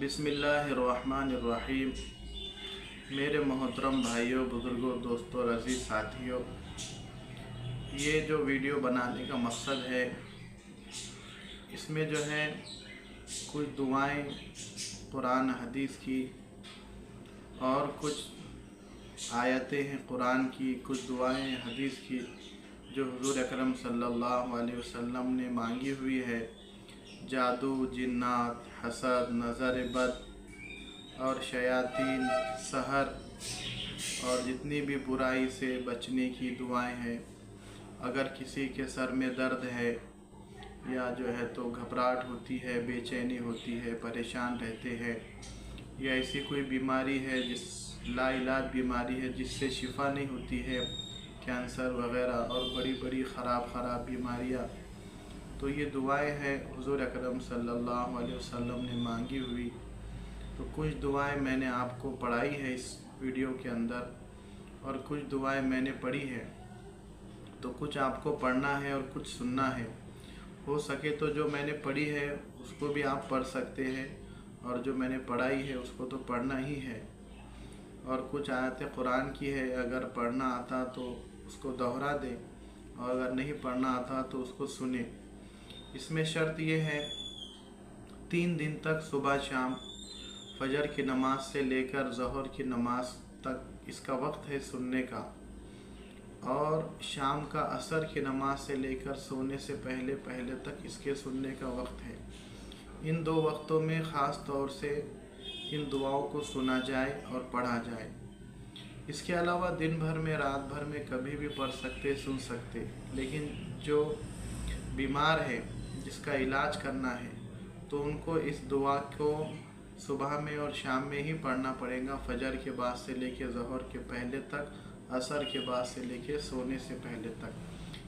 बिस्मिल्लाहिर्रहमानिर्रहीम। मेरे मोहतरम भाइयों, बुज़ुर्गों, दोस्तों, अज़ीज़ साथियों, ये जो वीडियो बनाने का मकसद है, इसमें जो है कुछ दुआएं कुरान हदीस की और कुछ आयतें हैं कुरान की, कुछ दुआएं हदीस की जो हुज़ूर अकरम सल्लल्लाहु अलैहि वसल्लम ने मांगी हुई है। जादू, जिन्नात, हसद, नज़र बद और शयातीन, सहर और जितनी भी बुराई से बचने की दुआएं हैं। अगर किसी के सर में दर्द है या जो है तो घबराहट होती है, बेचैनी होती है, परेशान रहते हैं, या ऐसी कोई बीमारी है जिस लाइलाज बीमारी है जिससे शिफा नहीं होती है, कैंसर वगैरह और बड़ी बड़ी ख़राब बीमारियां, तो ये दुआएं हैं हुज़ूर अकरम सल्लल्लाहु अलैहि वसल्लम ने मांगी हुई। तो कुछ दुआएं मैंने आपको पढ़ाई है इस वीडियो के अंदर और कुछ दुआएं मैंने पढ़ी है, तो कुछ आपको पढ़ना है और कुछ सुनना है। हो सके तो जो मैंने पढ़ी है उसको भी आप पढ़ सकते हैं और जो मैंने पढ़ाई है उसको तो पढ़ना ही है। और कुछ आयतें कुरान की है, अगर पढ़ना आता तो उसको दोहरा दें और अगर नहीं पढ़ना आता तो उसको सुने। इसमें शर्त ये है 3 दिन तक सुबह शाम फजर की नमाज से लेकर ज़ोहर की नमाज तक इसका वक्त है सुनने का, और शाम का असर की नमाज से लेकर सोने से पहले पहले तक इसके सुनने का वक्त है। इन 2 वक्तों में ख़ास तौर से इन दुआओं को सुना जाए और पढ़ा जाए। इसके अलावा दिन भर में, रात भर में कभी भी पढ़ सकते, सुन सकते, लेकिन जो बीमार है जिसका इलाज करना है तो उनको इस दुआ को सुबह में और शाम में ही पढ़ना पड़ेगा, फजर के बाद से लेके ज़ोहर के पहले तक, असर के बाद से लेके सोने से पहले तक।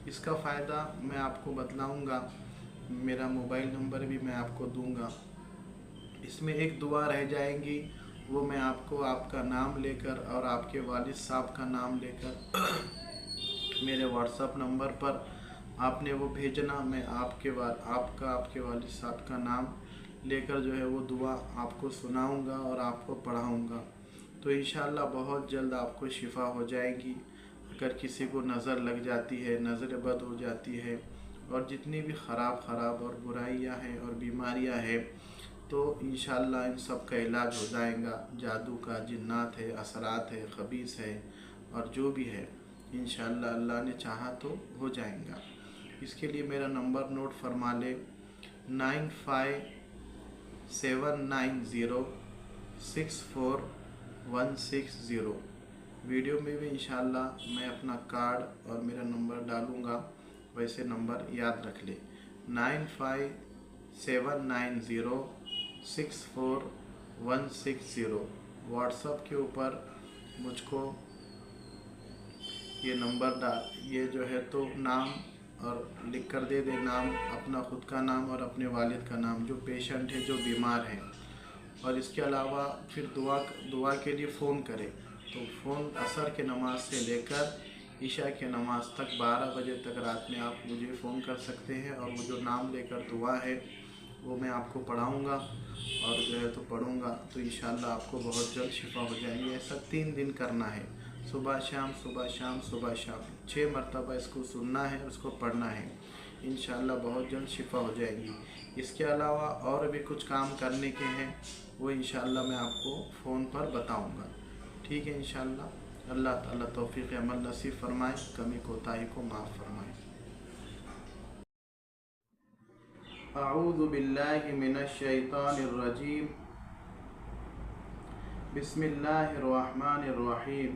इसका फ़ायदा मैं आपको बतलाऊंगा, मेरा मोबाइल नंबर भी मैं आपको दूंगा। इसमें एक दुआ रह जाएगी, वो मैं आपको आपका नाम लेकर और आपके वालिद साहब का नाम लेकर मेरे व्हाट्सएप नंबर पर आपने वो भेजना, मैं आपके वालिद साहब का नाम लेकर जो है वो दुआ आपको सुनाऊंगा और आपको पढ़ाऊंगा। तो इंशाअल्लाह बहुत जल्द आपको शिफा हो जाएगी। अगर किसी को नज़र लग जाती है, नज़र बद हो जाती है और जितनी भी ख़राब और बुराइयां हैं और बीमारियां हैं, तो इंशाअल्लाह इन सब का इलाज हो जाएगा। जादू का, जिन्नात है, असरात है, खबीस है और जो भी है, इंशाअल्लाह अल्लाह ने चाहा तो हो जाएगा। इसके लिए मेरा नंबर नोट फरमा ले, 9579064160। वीडियो में भी इंशाअल्लाह मैं अपना कार्ड और मेरा नंबर डालूँगा, वैसे नंबर याद रख ले, 9579064160। व्हाट्सएप के ऊपर मुझको ये नंबर ये जो है तो नाम और लिख कर दे दे, नाम, अपना खुद का नाम और अपने वालिद का नाम, जो पेशेंट है, जो बीमार है। और इसके अलावा फिर दुआ के लिए फ़ोन करें, तो फ़ोन असर के नमाज से लेकर ईशा के नमाज तक 12 बजे तक रात में आप मुझे फ़ोन कर सकते हैं और वो जो नाम लेकर दुआ है वो मैं आपको पढ़ाऊँगा और जो है तो पढ़ूँगा, तो इंशाअल्लाह आपको बहुत जल्द शिफा हो जाएगी। ऐसा 3 दिन करना है, सुबह शाम, सुबह शाम, सुबह शाम, 6 मरतबा इसको सुनना है, उसको पढ़ना है। इंशाअल्लाह बहुत जल्द शिफा हो जाएगी। इसके अलावा और भी कुछ काम करने के हैं, वो इंशाअल्लाह मैं आपको फ़ोन पर बताऊंगा। ठीक है इंशाअल्लाह। अल्लाह ताला तौफीक अमल नसीब फरमाए, कमी कोताही को माफ़ फरमाए। अऊज़ु बिल्लाहि मिनश शैतानिर रजीम। बिस्मिल्लाहिर्रहमानिर रहीम।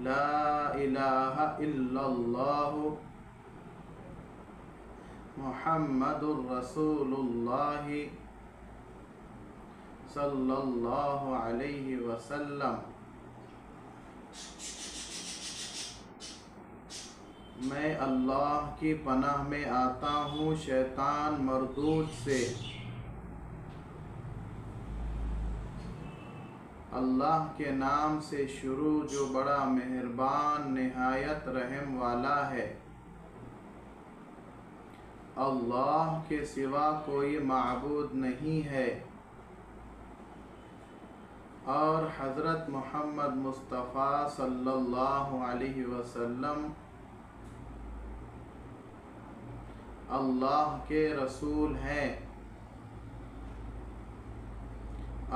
ला इलाहा इल्लल्लाह मुहम्मदुर रसूलुल्लाह सल्लल्लाहु अलैहि वसल्लम। मैं अल्लाह की पनाह में आता हूँ शैतान मरदूद से। अल्लाह के नाम से शुरू जो बड़ा मेहरबान निहायत रहम वाला है। अल्लाह के सिवा कोई माबूद नहीं है और हज़रत मोहम्मद मुस्तफ़ा सल्लल्लाहु अलैहि वसल्लम अल्लाह के रसूल हैं।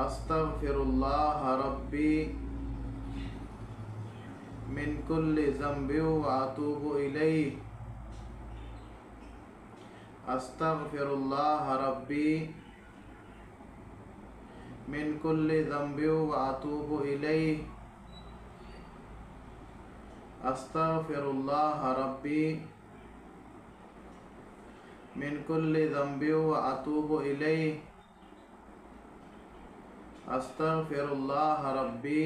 अस्तग़फिरुल्लाह रब्बी मिन कुल्लि ज़ंबि व अतूबु इलैहि। अस्तग़फिरुल्लाह रब्बी मिन कुल्लि ज़ंबि व अतूबु इलैहि। अस्तग़फिरुल्लाह रब्बी मिन कुल्लि ज़ंबि व अतूबु इलैहि। अस्तग़फिरुल्लाह रब्बी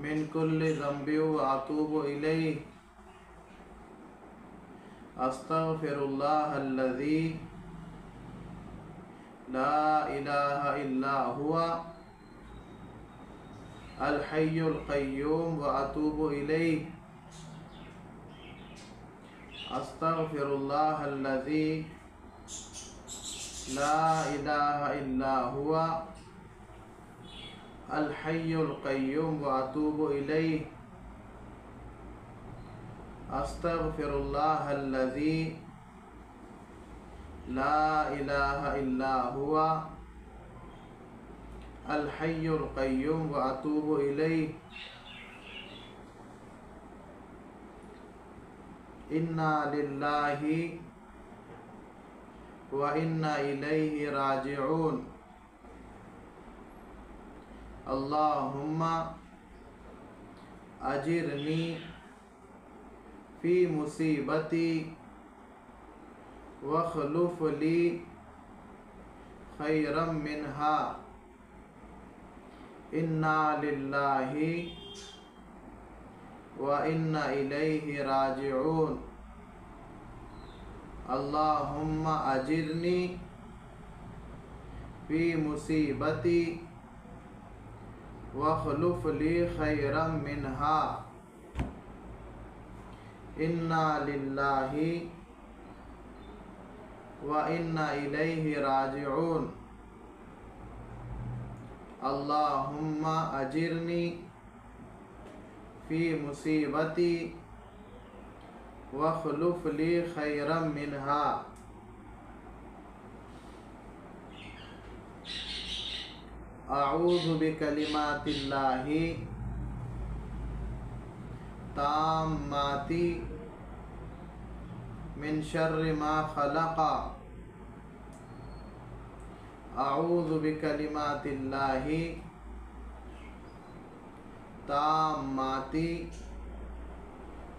मिन कुल्लि ज़ंबि व अतूबु इलैहि। अस्तग़फिरुल्लाहल्लज़ी ला इलाहा इल्ला हुवा अल हय्युल क़य्यूम व अतूबु इलैहि। अस्तग़फिरुल्लाहल्लज़ी ला इलाहा इल्ला हुवा अल हय्युल क़य्यूम व अतूबु इलैहि। अस्तग़फिरुल्लाहल्लज़ी ला इलाहा इल्ला हुवा अल हय्युल क़य्यूम व अतूबु इलैहि। इन्ना लिल्लाहि व इन्ना इलैहि राजिऊन। अल्लाहुम्मा अजिरनी फ़ी मुसीबती वख़्लुफ़ ली खैरम मिन्हा। इन्ना लिल्लाहि व इन्ना इलैहि राजिऊन। अल्लाहुम्मा अजिरनी फ़ी मुसीबती वख़्लुफ़ ली खैरम मिन्हा। इन्ना लिल्लाहि व इन्ना इलैहि राजिऊन। अल्लाहुम्मा अजिरनी फ़ी मुसीबती वख़्लुफ़ ली खैरम मिन्हा। अऊज़ु बिकलिमातिल्लाहि ताम्माति मिन शर्रि मा खलक़। अऊज़ु बिकलिमातिल्लाहि ताम्माति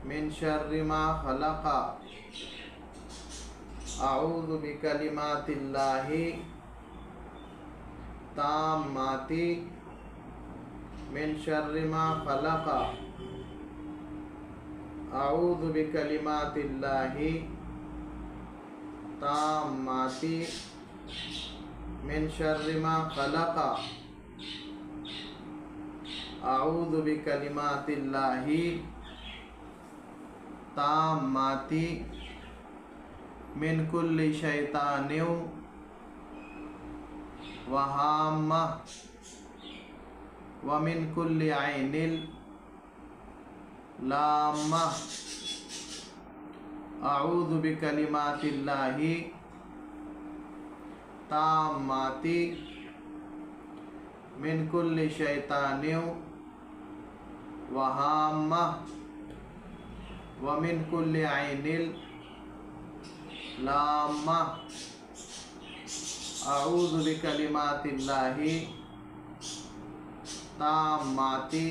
मिन शर्रि मा खलक़। अऊज़ु बिकलिमातिल्लाहि ताम्माति मिन शर्रि मा खलक़। अऊज़ु बिकलिमातिल्लाहि ताम्माति मिन शर्रि मा खलक़। अऊज़ु बिकलिमातिल्लाहि ताम्माति मिन कुल्लि शैतानिन व हाम्मह व मिन कुल्लि ऐनिन लाम्मह। अऊज़ु बिकलिमातिल्लाहि ताम्माति मिन कुल्लि शैतानिन व हाम्मह व मिन कुल्लि ऐनिन लाम्मह। अऊज़ु बिकलिमातिल्लाहि ताम्माति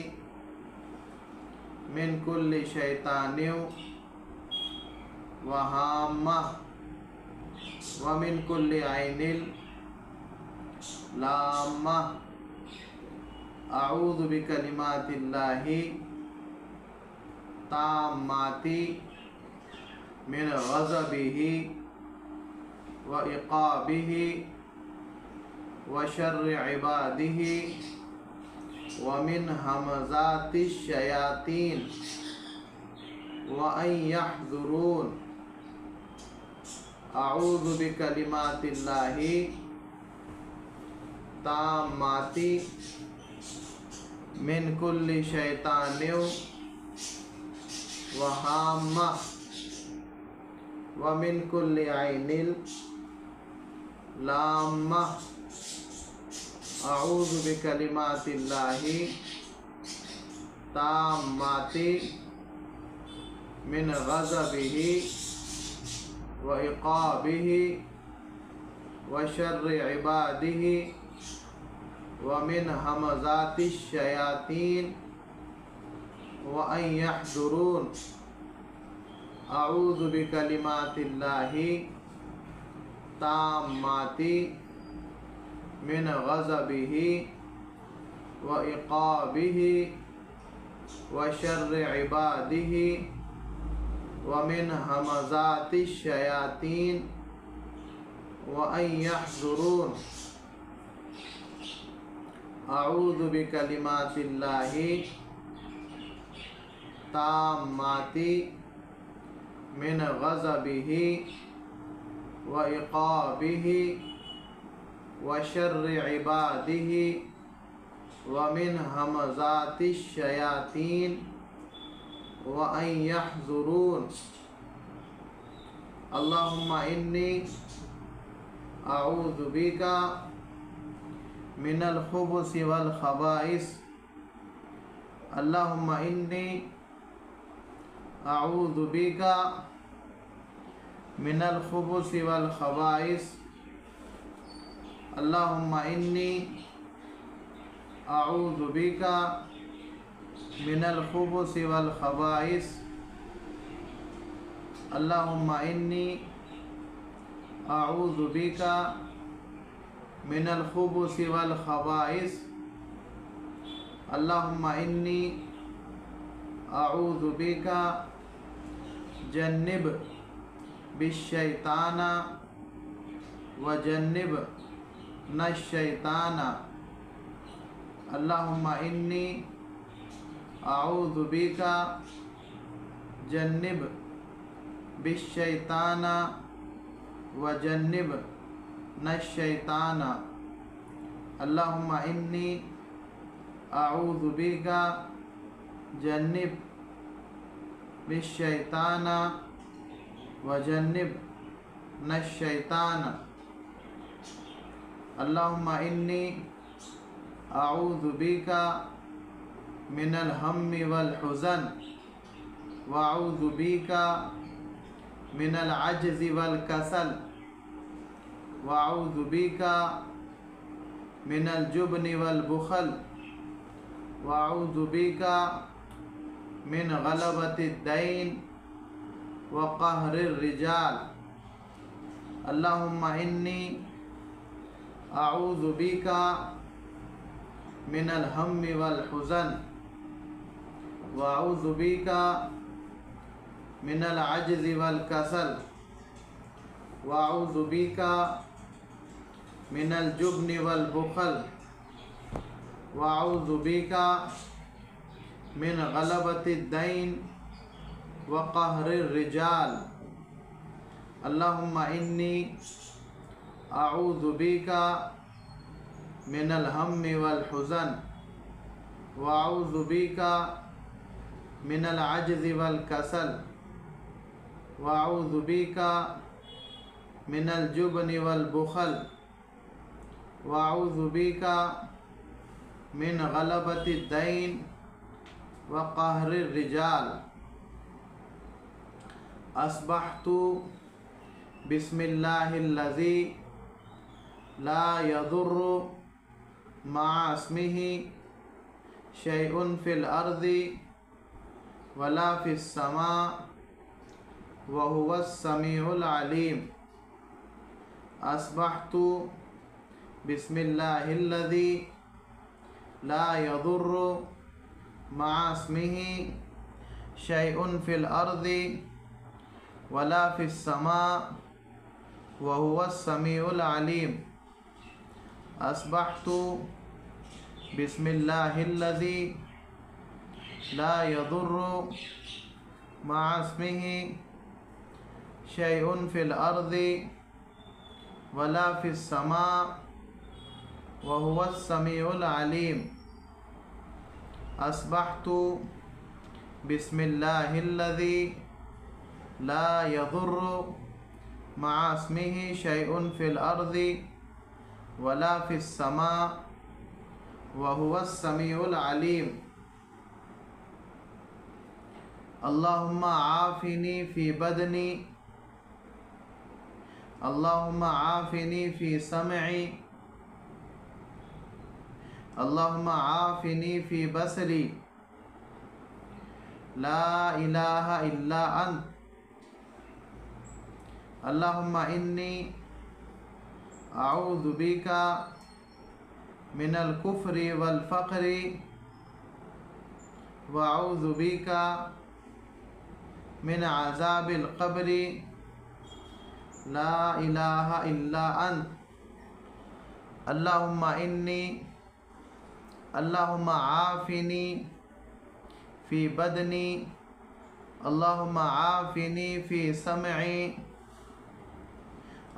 मिन कुल्लि शैतानिन व हाम्मह व मिन कुल्लि ऐनिन लाम्मह। अऊज़ु बिकलिमातिल्लाहि ताम्माति मिन ग़ज़बिही व इक़ाबिही व शर्रि इबादिही व मिन हमज़ातिश शयातीन व अन यहज़ुरून। अऊज़ु बिकलिमातिल्लाहि ताम्माति मिन कुल्ली शैतानिन व हाम्मा व मिन कुल्ली ऐनिल लाम्मा। अऊज़ु बिकलिमातिल्लाहि ताम्माति मिन गज़बिही व इक़ाबिही व शर्रि इबादिही व मिन हमज़ातिश शयातीन व अन यहज़ुरून। अऊज़ु बिकलिमातिल्लाहि ताम्माति मिन गज़बिही व इक़ाबिही व शर्रि इबादिही व मिन हमज़ातिश शयातीन व अन यहज़ुरून। अऊज़ु बिकलिमातिल्लाहि ताम्माति मिन गज़बिही व इक़ाबिही व शर्रि इबादिही व मिन हमज़ातिश शयातीन व अन यहज़ुरून। अल्लाहुम्मा इन्नी अऊज़ु बिका मिनल खुबुसि वल खबाइस। अल्लाहुम्मा इन्नी अऊज़ु बिका मिनल खुबुसि वल खबाइस। अल्लाहुम्मा इन्नी अऊज़ु बिका मिनल खुबुसि वल खबाइस। अल्लाहुम्मा इन्नी अऊज़ु बिका मिनल खुबुसि वल खबाइस। अल्लाहुम्मा इन्नी अऊज़ु बिका जन्निब बिश्शैताना व जन्निब नश्शैताना। अल्लाहुम्मा इन्नी अऊज़ु बिका जन्निब बिश्शैताना व जन्निब नश्शैताना। अल्लाहुम्मा इन्नी अऊज़ु बिका जन्निब बिश्शैताना व जन्निब नश्शैताना। अल्लाहुम्मा इन्नी अऊज़ु बिका मिनल हम्मि वल हुज़न व अऊज़ु बिका मिनल अज्ज़ि वल कसल व अऊज़ु बिका मिनल जुब्नि वल बुख़ल व अऊज़ु बिका मिन गलबतिद दैन व क़हरिर रिजाल। अल्लाहुम्मा इन्नी अऊज़ु बिका मिनल हम्मि वल हुज़न व अऊज़ु बिका मिनल अज्ज़ि वल कसल व अऊज़ु बिका मिनल जुब्नि वल बुख़ल व अऊज़ु बिका मिन गलबतिद दैन व क़हरिर रिजाल। अल्लाहुम्मा इन्नी अऊज़ु बिका मिनल हम्मि वल हुज़न व अऊज़ु बिका मिनल अज्ज़ि वल कसल व अऊज़ु बिका मिनल जुब्नि वल बुख़ल व अऊज़ु बिका मिन गलबतिद दैन व क़हरिर रिजाल। अस्बहतु बिस्मिल्लाहिल्लज़ी ला यदुर्रु मअ इस्मिही शैउन फ़िल अर्ज़ि वला फ़िस समा व हुवस समीउल अलीम। अस्बहतु बिस्मिल्लाहिल्लज़ी ला यदुर्रु मअ इस्मिही शैउन फ़िल अर्ज़ि वला फ़िस समा व हुवस समीउल अलीम। अस्बहतु बिस्मिल्लाहिल्लज़ी ला यदुर्रु मअ इस्मिही शैउन फिल अर्ज़ि वला फिस समा व हुवस समीउल अलीम। अस्बहतु बिस्मिल्लाहिल्लज़ी ला यज़ुर्रु मअ इस्मिही शैउन फिल अर्ज़ि वला फिस समा व हुवस समीउल अलीम। अल्लाहुम्मा आफ़िनी फ़ी बदनी, अल्लाहुम्मा आफ़िनी फ़ी समई, अल्लाहुम्मा आफ़िनी फ़ी बसरी, ला इलाहा इल्ला अंत। अल्लाहुम्मा इन्नी अऊज़ु बिका मिनल कुफ्रि वल फ़क़्रि व अऊज़ु बिका मिन अज़ाबिल क़ब्रि, ला इलाहा इल्ला अंत। अल्लाहुम्मा इन्नी, अल्लाहुम्मा आफ़िनी फ़ी बदनी, अल्लाहुम्मा आफ़िनी फ़ी समई,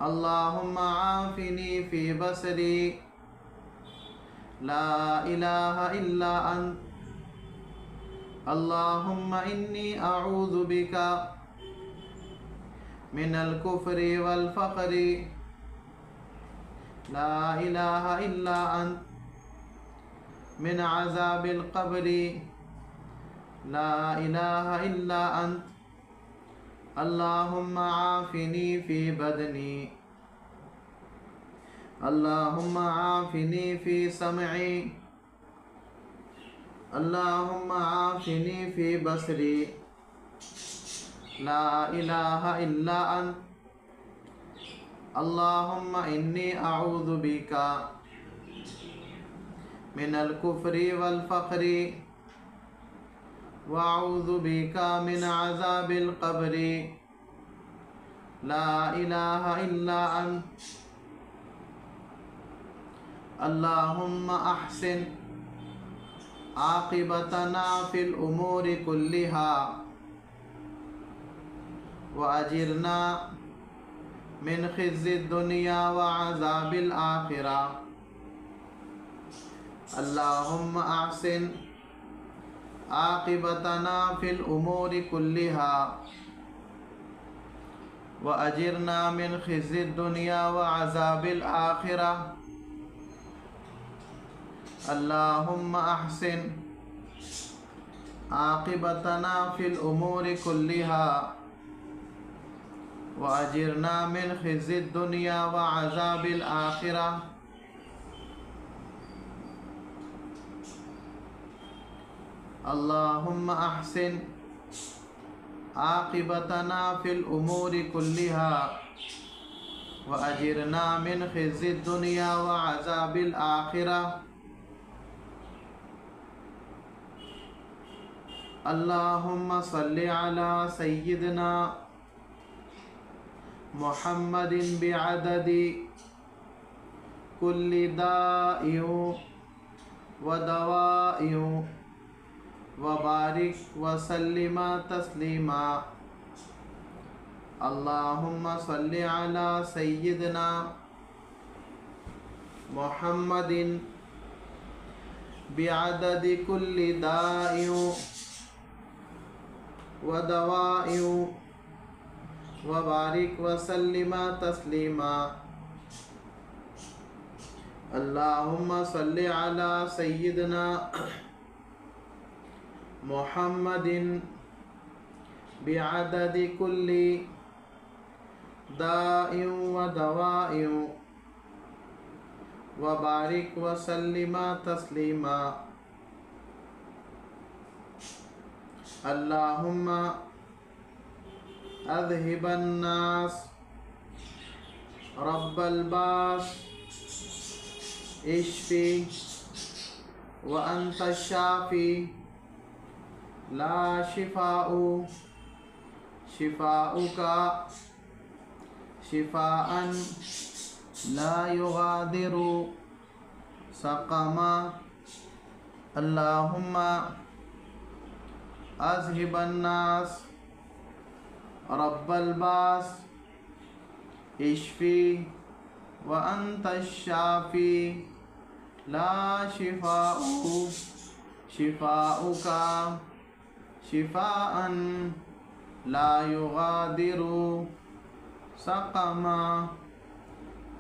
अल्लाहुम्मा आफ़िनी फ़ी बसरी, ला इलाहा इल्ला अंत। अल्लाहुम्मा इन्नी अऊज़ु बिका मिनल कुफ्रि वल फ़क़्रि, ला इलाहा इल्ला अंत, मिन अज़ाबिल क़ब्रि, ला इलाहा इल्ला अंत। अल्लाहुम्मा आफ़िनी फ़ी बदनी, अल्लाहुम्मा आफ़िनी फ़ी समई, अल्लाहुम्मा आफ़िनी फ़ी बसरी, ला इलाहा इल्ला अंत। अल्लाहुम्मा इन्नी अऊज़ु बिका मिनल कुफ्रि वल फ़क़्रि व अऊज़ु बिका मिन अज़ाबिल क़ब्रि, ला इलाहा इल्ला अंत। अल्लाहुम्मा अहसिन आक़िबतना फ़िल उमूरि कुल्लिहा व अजिरना मिन ख़िज़्ज़ि दुनिया व अज़ाबिल आख़िरा। अल्लाहुम्मा अहसिन आक़िबतना फ़िल उमूरि कुल्लिहा व अजिरना मिन ख़िज़्ज़ि दुनिया व अज़ाबिल आख़िरा। अल्लाहुम्मा अहसिन आक़िबतना फ़िल उमूरि कुल्लिहा व अजिरना मिन ख़िज़्ज़ि दुनिया व अज़ाबिल आख़िरा। अल्लाहुम्मा अहसिन आक़िबतना फ़िल उमूरि कुल्लिहा व अजिरना मिन ख़िज़्ज़ि दुनिया व अज़ाबिल आख़िरा। अल्लाहुम्मा सल्लि अला सय्यिदना मुहम्मदिन बिअददि कुल्लि दाइयु व दवाइयु व बारिक व सल्लिमा तस्लीमा। अल्लाहुम्मा सल्लि अला सय्यिदना मुहम्मदिन बिअददि कुल्लि दाइयु व दवाइयु व बारिक व सल्लिमा तस्लीमा। अल्लाहुम्मा सल्लि अला सय्यिदना मुहम्मदिन बिअददि कुल्लि दाइयु व दवाइयु व बारिक व सल्लिमा तस्लीमा। अल्लाहुम्मा अज़हिबन नास रब्बल बास इश्फ़ी व अंत शाफ़ी ला शिफ़ाउ शिफ़ाउका शिफ़ाअन ला युगादिरु सक़मा। अल्लाहुम्मा अज़हिबन नास रब्बल बास इश्फी व अंतश्शाफी ला शिफाउ शिफाउका शिफाअन ला युगादिरु सक़मा।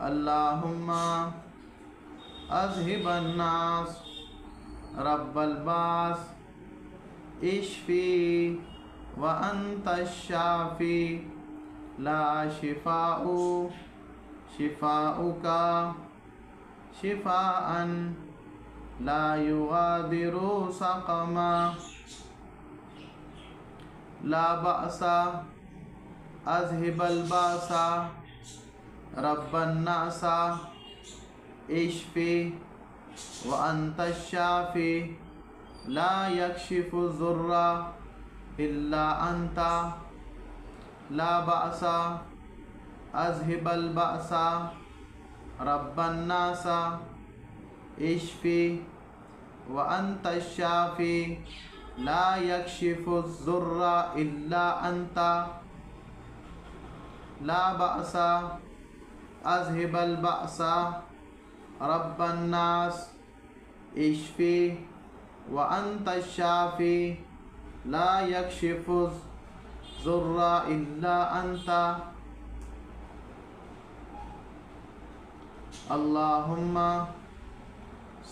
अल्लाहुम्मा अज़हिबन नास रब्बल बास इश्फी व अंतश्शाफी ला शिफाउ शिफाउका शिफाअन ला युगादिरु सक़मा। ला बअसा अज़हिबल बासा रब्बन नासा इश्फी व अंतश्शाफी ला यक्शिफु ज़ुर्रा इल्ला अंता। ला बअसा अज़हिबल बअसा रब्बन नासा इश्फी व अंतश्शाफी ला यक्शिफु ज़ुर्रा इल्ला अंता। ला बअसा अज़हिबल बअसा रब्बन नास इश्फी व अंतश्शाफी ला यक्शिफु ज़ुर्रा इल्ला अंता। अल्लाहुम्मा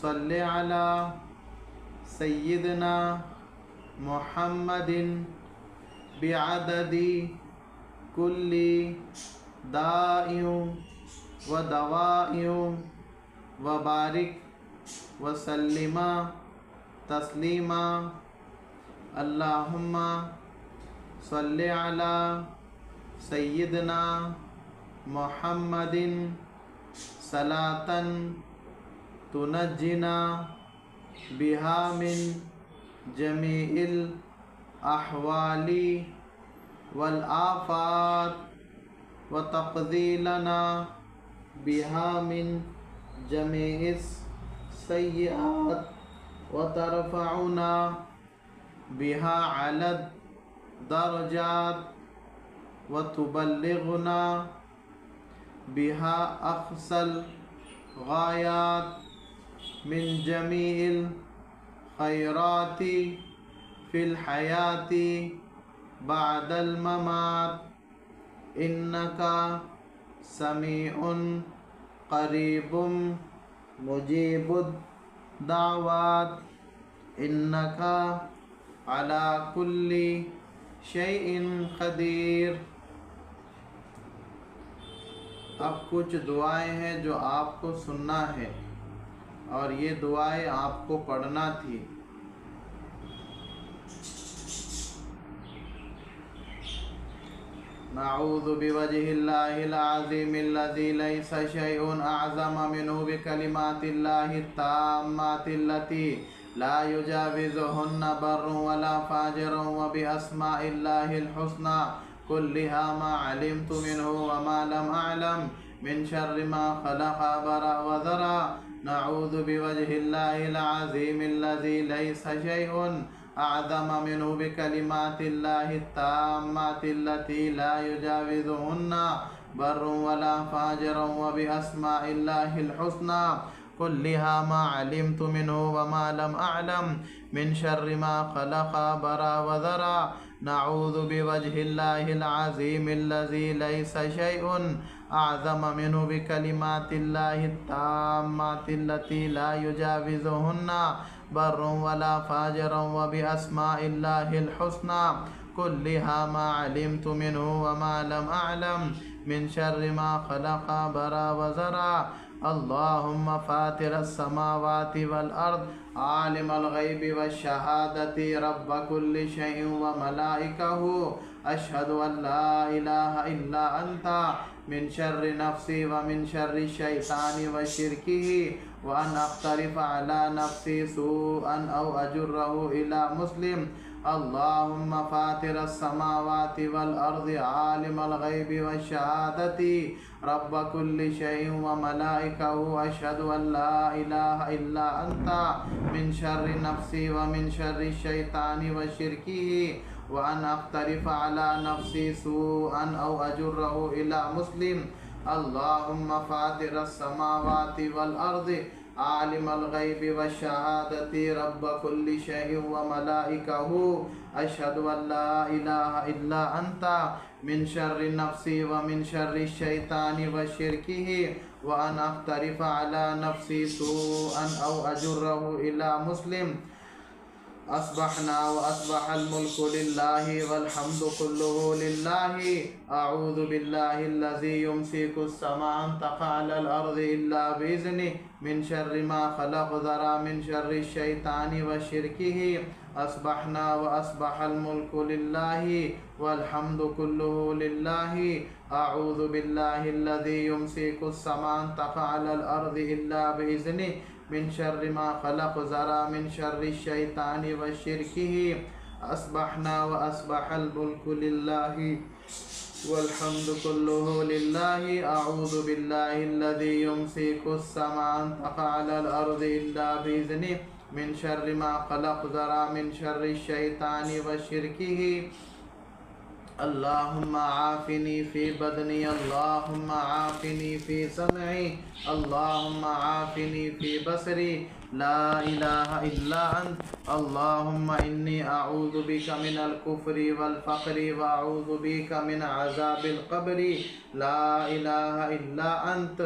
सल्लि अला सय्यिदना मुहम्मदिन बिअददी कुल्ली दाइयों व दवाइयों व बारिक व सल्लिमा तस्लीमा। अल्लाहुम्मा सल्लि अला सय्यिदना मुहम्मदिन सलातन तुनज्जिना बिहा मिन जमीइल अहवाली वल आफात व तक़दी लना बिहा मिन जमीइस सय्यात व तरफ़उना बिहा अलद दरजात व तुबल्लिगुना बिहा अक़सल गायात मिन जमीइल खैराती फ़िल हयाती बअदल ममात इन्नका समीउन क़रीबुम मुजीबुद दावात इन्नका अला कुल्ली शैइन क़दीर। अब कुछ दुआएं हैं जो आपको सुनना है और ये दुआएं आपको पढ़ना थी। नऊज़ु बिवजहिल्लाहिल अज़ीमिल्लज़ी लैसा शैउन अअज़म मिन्हु बिकलिमातिल्लाहि ताम्मातिल्लती ला युजाविज़ुहुन्ना बर्रुन वला फ़ाजिरुन व बिअस्माइल्लाहिल हुस्ना कुल्लिहा मा अलिमतु मिन्हु व मा लम अअलम मिन शर्रि मा खलक़ बरा व ज़रा। नऊज़ु बिवजहिल्लाहिल अज़ीमिल्लज़ी लैसा शैउन अअज़म मिन्हु बिकलिमातिल्लाहि ताम्मातिल्लती ला युजाविज़ुहुन्ना बर्रुन वला फ़ाजिरुन व बिअस्माइल्लाहिल हुस्ना कुल्लिहा मा अलिमतु मिन्हु व मा लम अअलम मिन शर्रि मा खलक़ बरा व ज़रा। नऊज़ु बिवजहिल्लाहिल अज़ीमिल्लज़ी लैसा शैउन अअज़म मिन्हु बिकलिमातिल्लाहि ताम्मातिल्लती ला युजाविज़ुहुन्ना बर्रुन वला फ़ाजिरुन व बिअस्माइल्लाहिल हुस्ना कुल्लिहा मा अलिमतु मिन्हु व मा लम अअलम मिन शर्रि मा खलक़ बरा व ज़रा। अल्लाहुम्मा फ़ातिरस समावाति वल अर्द आलिमल ग़ैबि वश्शहादति रब्ब कुल्लि शैइन व मलाइकहु अशहदु अन ला इलाहा इल्ला अंता मिन शर्रि नफ्सी व मिन शर्रि शैतानी व शिरकिही व अन अक़्तरिफ़ अला नफ्सी सूअन औ अजुर्रहु इला मुस्लिम। अल्लाहुम्मा फ़ातिरस समावाति वल अर्दि आलिमल ग़ैबि वश्शहादति रब्ब कुल्लि शैइन व मलाइकहु अशहदु अन ला इलाहा इल्ला अंता मिन शर्रि नफ्सी व मिन शर्रि शैतानी व शिरकिही व अन अक़्तरिफ़ अला नफ़्सी सूअन औ अजुर्रहु इला मुस्लिम। अल्लाहुम्मा फ़ातिरस समावाति वल अर्ज़ि आलिमल ग़ैबि वश्शहादति रब्ब कुल्लि शैइन व मलाइकहु अशहदु अल्ला इलाहा इल्ला अंता मिन शर्रि नफ्सी व मिन शर्रि शैतानि व शिरकिही व अन अक़्तरिफ़ अला नफ़्सी सूअन औ अजुर्रहु इला मुस्लिम। अस्बहना व अस्बहल मुल्कु लिल्लाहि वल हम्दु कुल्लुहु लिल्लाहि। अऊज़ु बिल्लाहि अल्लज़ी युमसिकुस समा अन तक़अ अलल अर्ज़ि इल्ला बिइज़्निहि मिन शर्रि मा ख़लक़ ज़रा मिन शर्रि शैतानि व शिरकिही। अस्बहना व अस्बहल मुल्कु लिल्लाहि वल हम्दु कुल्लुहु लिल्लाहि। अऊज़ु बिल्लाहि अल्लज़ी युमसिकुस समा अन तक़अ अलल अर्ज़ि इल्ला बिइज़्निहि मिन शर्रि मा ख़लक़ ज़रा मिन शर्रि शैतानि व शिरकिही। अस्बहना व अस्बहल मुल्कु लिल्लाहि वल हम्दु कुल्लुहु लिल्लाहि। अऊज़ु बिल्लाहि अल्लज़ी युमसिकुस समा अन तक़अ अलल अर्ज़ि इल्ला बिइज़्निहि मिन शर्रि मा ख़लक़ ज़रा मिन शर्रि शैतानि व शिरकिही। अल्लाहुम्मा आफ़िनी फ़ी बदनी अल्लाहुम्मा आफ़िनी फ़ी समई अल्लाहुम्मा आफ़िनी फ़ी बसरी ला इलाहा इल्ला अंत। अल्लाहुम्मा इन्नी अऊज़ु बिका मिनल कुफ़्रि वल फ़क़्रि व अऊज़ु बिका मिन अज़ाबिल क़ब्रि ला इलाहा इल्ला अंत।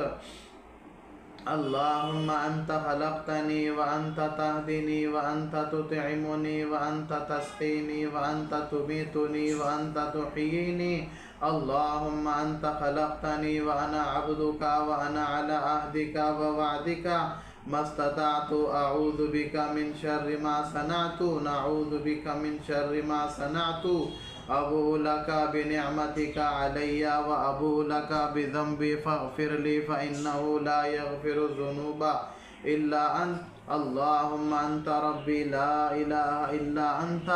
अल्लाहुम्मा अंत ख़लक़तनी व अंत तहदीनी व अंत तुतइमुनी व अंत तस्क़ीनी व अंत तुमीतुनी व अंत तुह्यीनी। अल्लाहुम्मा अंत ख़लक़तनी व अना अब्दुका व अना अला अहदिका व वअदिका मस्तताअतु। अऊज़ु बिका मिन शर्रि मा सनअतु नऊज़ु बिका मिन शर्रि मा सनअतु। अबूउ लका बिनिअमतिका अलैया व अबूउ लका बिज़ंबी फ़ग़फ़िर ली फ़इन्नहु ला यग़फ़िरु ज़ुनूबा इल्ला अंत। अल्लाहुम्मा अंत रब्बी ला इलाहा इल्ला अंत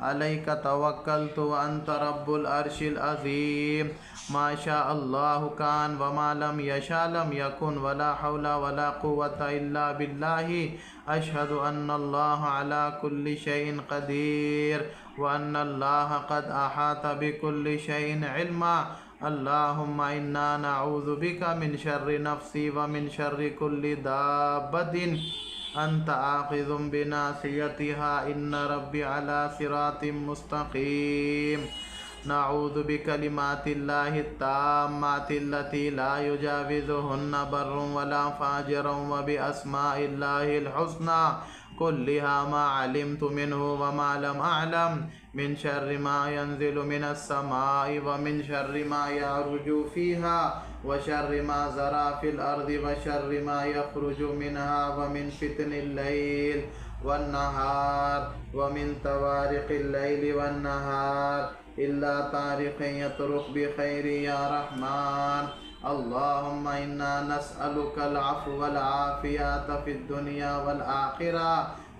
अलैका तवक्कलतु व अंत रब्बुल अर्शिल अज़ीम। मा शा अल्लाहु कान व मा लम यशा लम यकुन वला हौला वला कुव्वता इल्ला बिल्लाहि। अशहदु अन्नल्लाह अला कुल्लि शैइन क़दीर व अन्नल्लाह क़द अहाता बिकुल्लि शैइन इल्मा। अल्लाहुम्मा इन्ना नऊज़ु बिका मिन शर्रि नफ़्सी व मिन शर्रि कुल्लि दाब्बतिन अंत आख़िज़ुम बिनासियतिहा इन्ना रब्बी अला सिरातिम मुस्तक़ीम। नऊज़ु बिकलिमातिल्लाहि ताम्मातिल्लती ला युजाविज़ुहुन्ना बर्रुन वला फ़ाजिरुन व बिअस्माइल्लाहिल हुस्ना कुल्लिहा मा अलिमतु मिन्हु व मा लम अअलम मिन शर्रि मा यंज़िलु मिनस समाई व मिन शर्रि मा यअरुजु फ़ीहा व शर्रि मा ज़रा फ़िल अर्ज़ि व शर्रि मा यख़रुजु मिन्हा व मिन फ़ितनिल लैल वन नहार व मिन तवारिक़िल लैलि वन नहार इल्ला तारिक़न यतरुक़ बिख़ैरि या रहमान। अल्लाहुम्मा इन्ना नस्अलुकल अफ़्व वल आफ़ियता फ़िद दुनिया वल आख़िरा।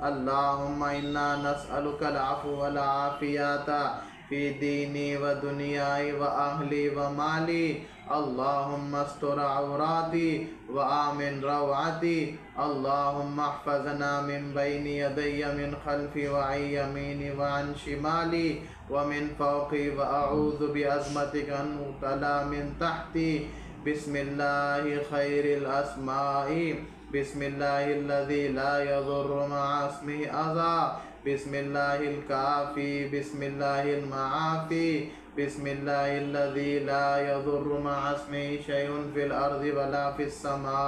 अल्लाहुम्मा इन्ना नस्अलुकल अफ़्व वल आफ़ियता फ़ी दीनी व दुनियाई व अहली व माली। अल्लाहुम्मा अस्tur औराती व आमिन रवाती। अल्लाहुम्मा अहफ़ज़ना मिन बैनि यदैया मिन ख़ल्फ़ी व अन यमीनी व अन शिमाली व मिन फ़ौक़ी व अऊज़ु बिअज़्मतिका अन उग़्तला मिन तहती। बिस्मिल्लाहि खैरिल अस्माई बिस्मिल्लाहिल्लज़ी ला यज़ुर्रु मअ इस्मिहि अज़ा। बिस्मिल्लाहिल काफ़ी बिस्मिल्लाहिल मआफ़ी बिस्मिल्लाहिल्लज़ी ला यज़ुर्रु मअ इस्मिहि शैउन फ़िल अर्ज़ि वला फ़िस समा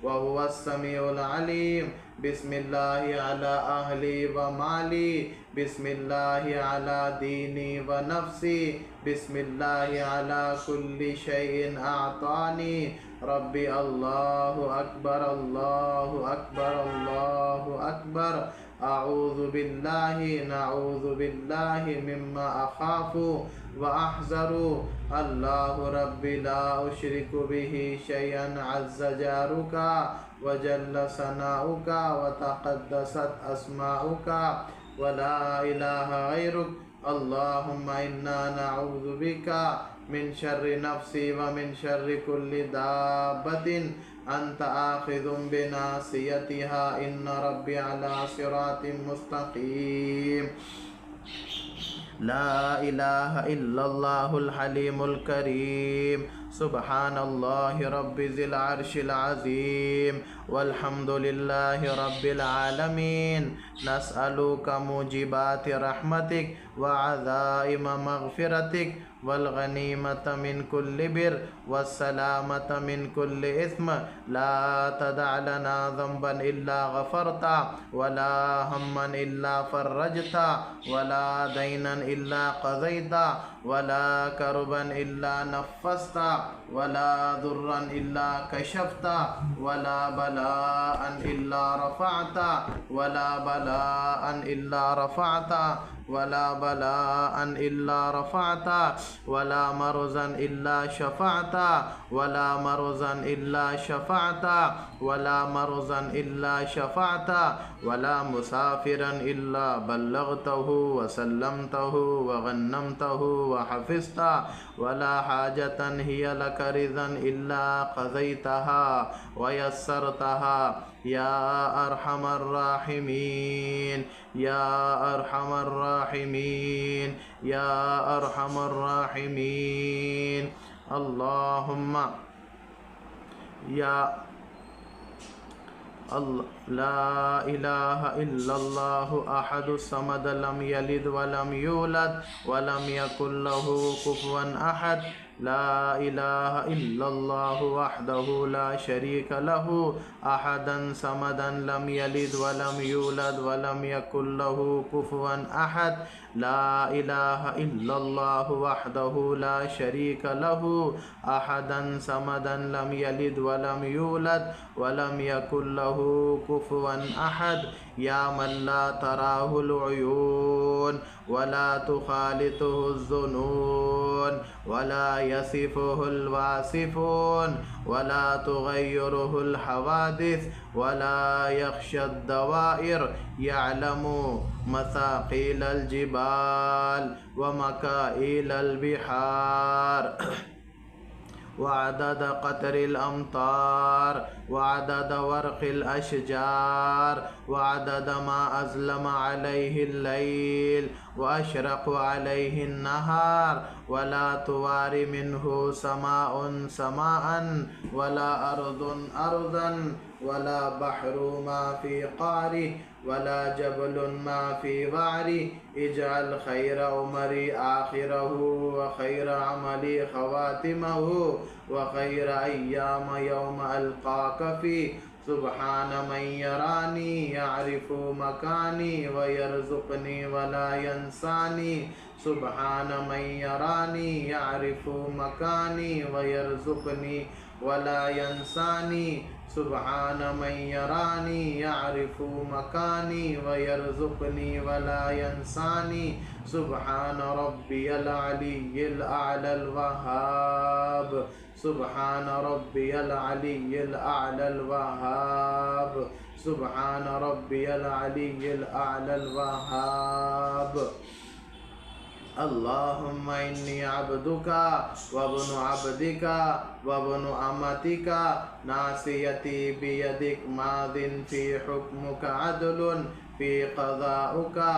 व हुवस समीउल अलीम। बिस्मिल्लाहि अला अहली व माली बिस्मिल्लाहि अला दीनी व नफ्सी बिस्मिल्लाहि अला कुल्लि शैइन अअतानी रब्बी। अल्लाहु अकबर अल्लाहु अकबर अल्लाहु अकबर। अऊज़ु बिल्लाहि नऊज़ु बिल्लाहि मिम्मा अख़ाफ़ु व अहज़रु। अल्लाहु रब्बी ला उशरिकु बिही शैअन अज़्ज़ जारुका व जल्ल सनाउका व तक़द्दसत अस्माउका व ला इलाहा गैरुक। अल्लाहुम्मा इन्ना नऊज़ु बिका मिन शर्रि नफ़्सी व मिन शर्रि कुल्लि दाब्बतिन अंत आख़िज़ुम बिनासियतिहा इन्ना रब्बी अला सिरातिम मुस्तक़ीम। ला इलाहा इल्लल्लाहुल हलीमुल करीम। सुब्हानल्लाहि रब्बिल अर्शिल अज़ीम वल्हम्दुलिल्लाहि रब्बिल आलमीन। नस्अलुका मुजिबाति रहमतिक व अज़ाइम मग़फ़िरतिक वल गनीमत मिन कुल्लि बिर वस्सलामत मिन कुल्लि इस्म। ला तदअ लना ज़ंबन इल्ला गफ़रता वला हम्मन इल्ला फ़र्रजता वला दैनन इल्ला क़ज़ैता वला करबन इल्ला नफ़्फ़सता वला दुर्रन इल्ला कशफ़ता वला बलाअन इल्ला रफ़अता वला बलाअन इल्ला रफ़अता वला बलाअन इल्ला रफ़अता वला मरज़न इल्ला शफ़अता वला मरज़न इल्ला शफ़अता वला मरज़न इल्ला शफ़अता वला मुसाफ़िरन इल्ला बल्लग़तहु व सल्लमतहु व गन्नमतहु व हफ़िज़ता वला हाजतन हिय लक रिज़न इल्ला क़ज़ैतहा व यस्सरतहा या अरहमर राहिमीन या अरहमर राहिमीन या अरहमर राहिमीन। अल्लाहुम्मा या ला इलाहा इल्लल्लाहु अहदुस समद लम यलिद वलम यूलद वलम यकुल लहू कुफुवन अहद। ला इलाहा इल्लल्लाहु वहदहु ला शरीक लहू अहदन समदन लम यलिद वलम यूलद वलम यकुल लहू कुफुवन अहद। ला इलाहा इल्लल्लाहु वहदहु ला शरीक लहू अहदन समदन लम यलिद वलम यूलद वलम यकुल लहू कुफुवन अहद। या मन ला तराहुल उयून वला तुखालितुहुज़ ज़ुनून वला यसिफुहुल वासिफून वला तुग़य्यिरुहुल हवादिस वला यख्शद दवाइर यअलमु मसाक़ीलल जिबाल व मकाईलल बिहार वअदद क़तरिल अम्तार वअदद वर्क़िल अशजार वअदद मा अज़लम अलैहिल लैल व अशरक़ अलैहिन नहार वला तुवारी मिन्हु समाउन समाअन वला अर्दुन अर्दन वला बहरु मा फ़ी क़ारी वला जबलुन मा फ़ी वारी। इजअल खैर उमरी आखिरहु व खैर अमली ख़वातिमहु व खैर अय्याम यौम अल्क़ाक फ़ी। सुब्हान मन यरानी यअरिफ़ु मकानी व यरज़ुक़नी वला यंसानी। सुब्हान मन यरानी यअरिफ़ु मकानी व यरज़ुक़नी वला यंसानी। सुब्हान मन यरानी यअरिफ़ु मकानी व यरज़ुक़नी वला यंसानी। सुब्हान रब्बियल अलिय्यिल अअलल वहाब। सुब्हान रब्बियल अलिय्यिल अअलल वहाब। सुब्हान रब्बियल अलिय्यिल अअलल वहाब। अल्लाहुम्मा इन्नी अब्दुका वब्नु अब्दिका वब्नु अमतिका नासियती बियदिक मादिन फ़ी हुक्मुका अदलुन फ़ी क़ज़ाउका।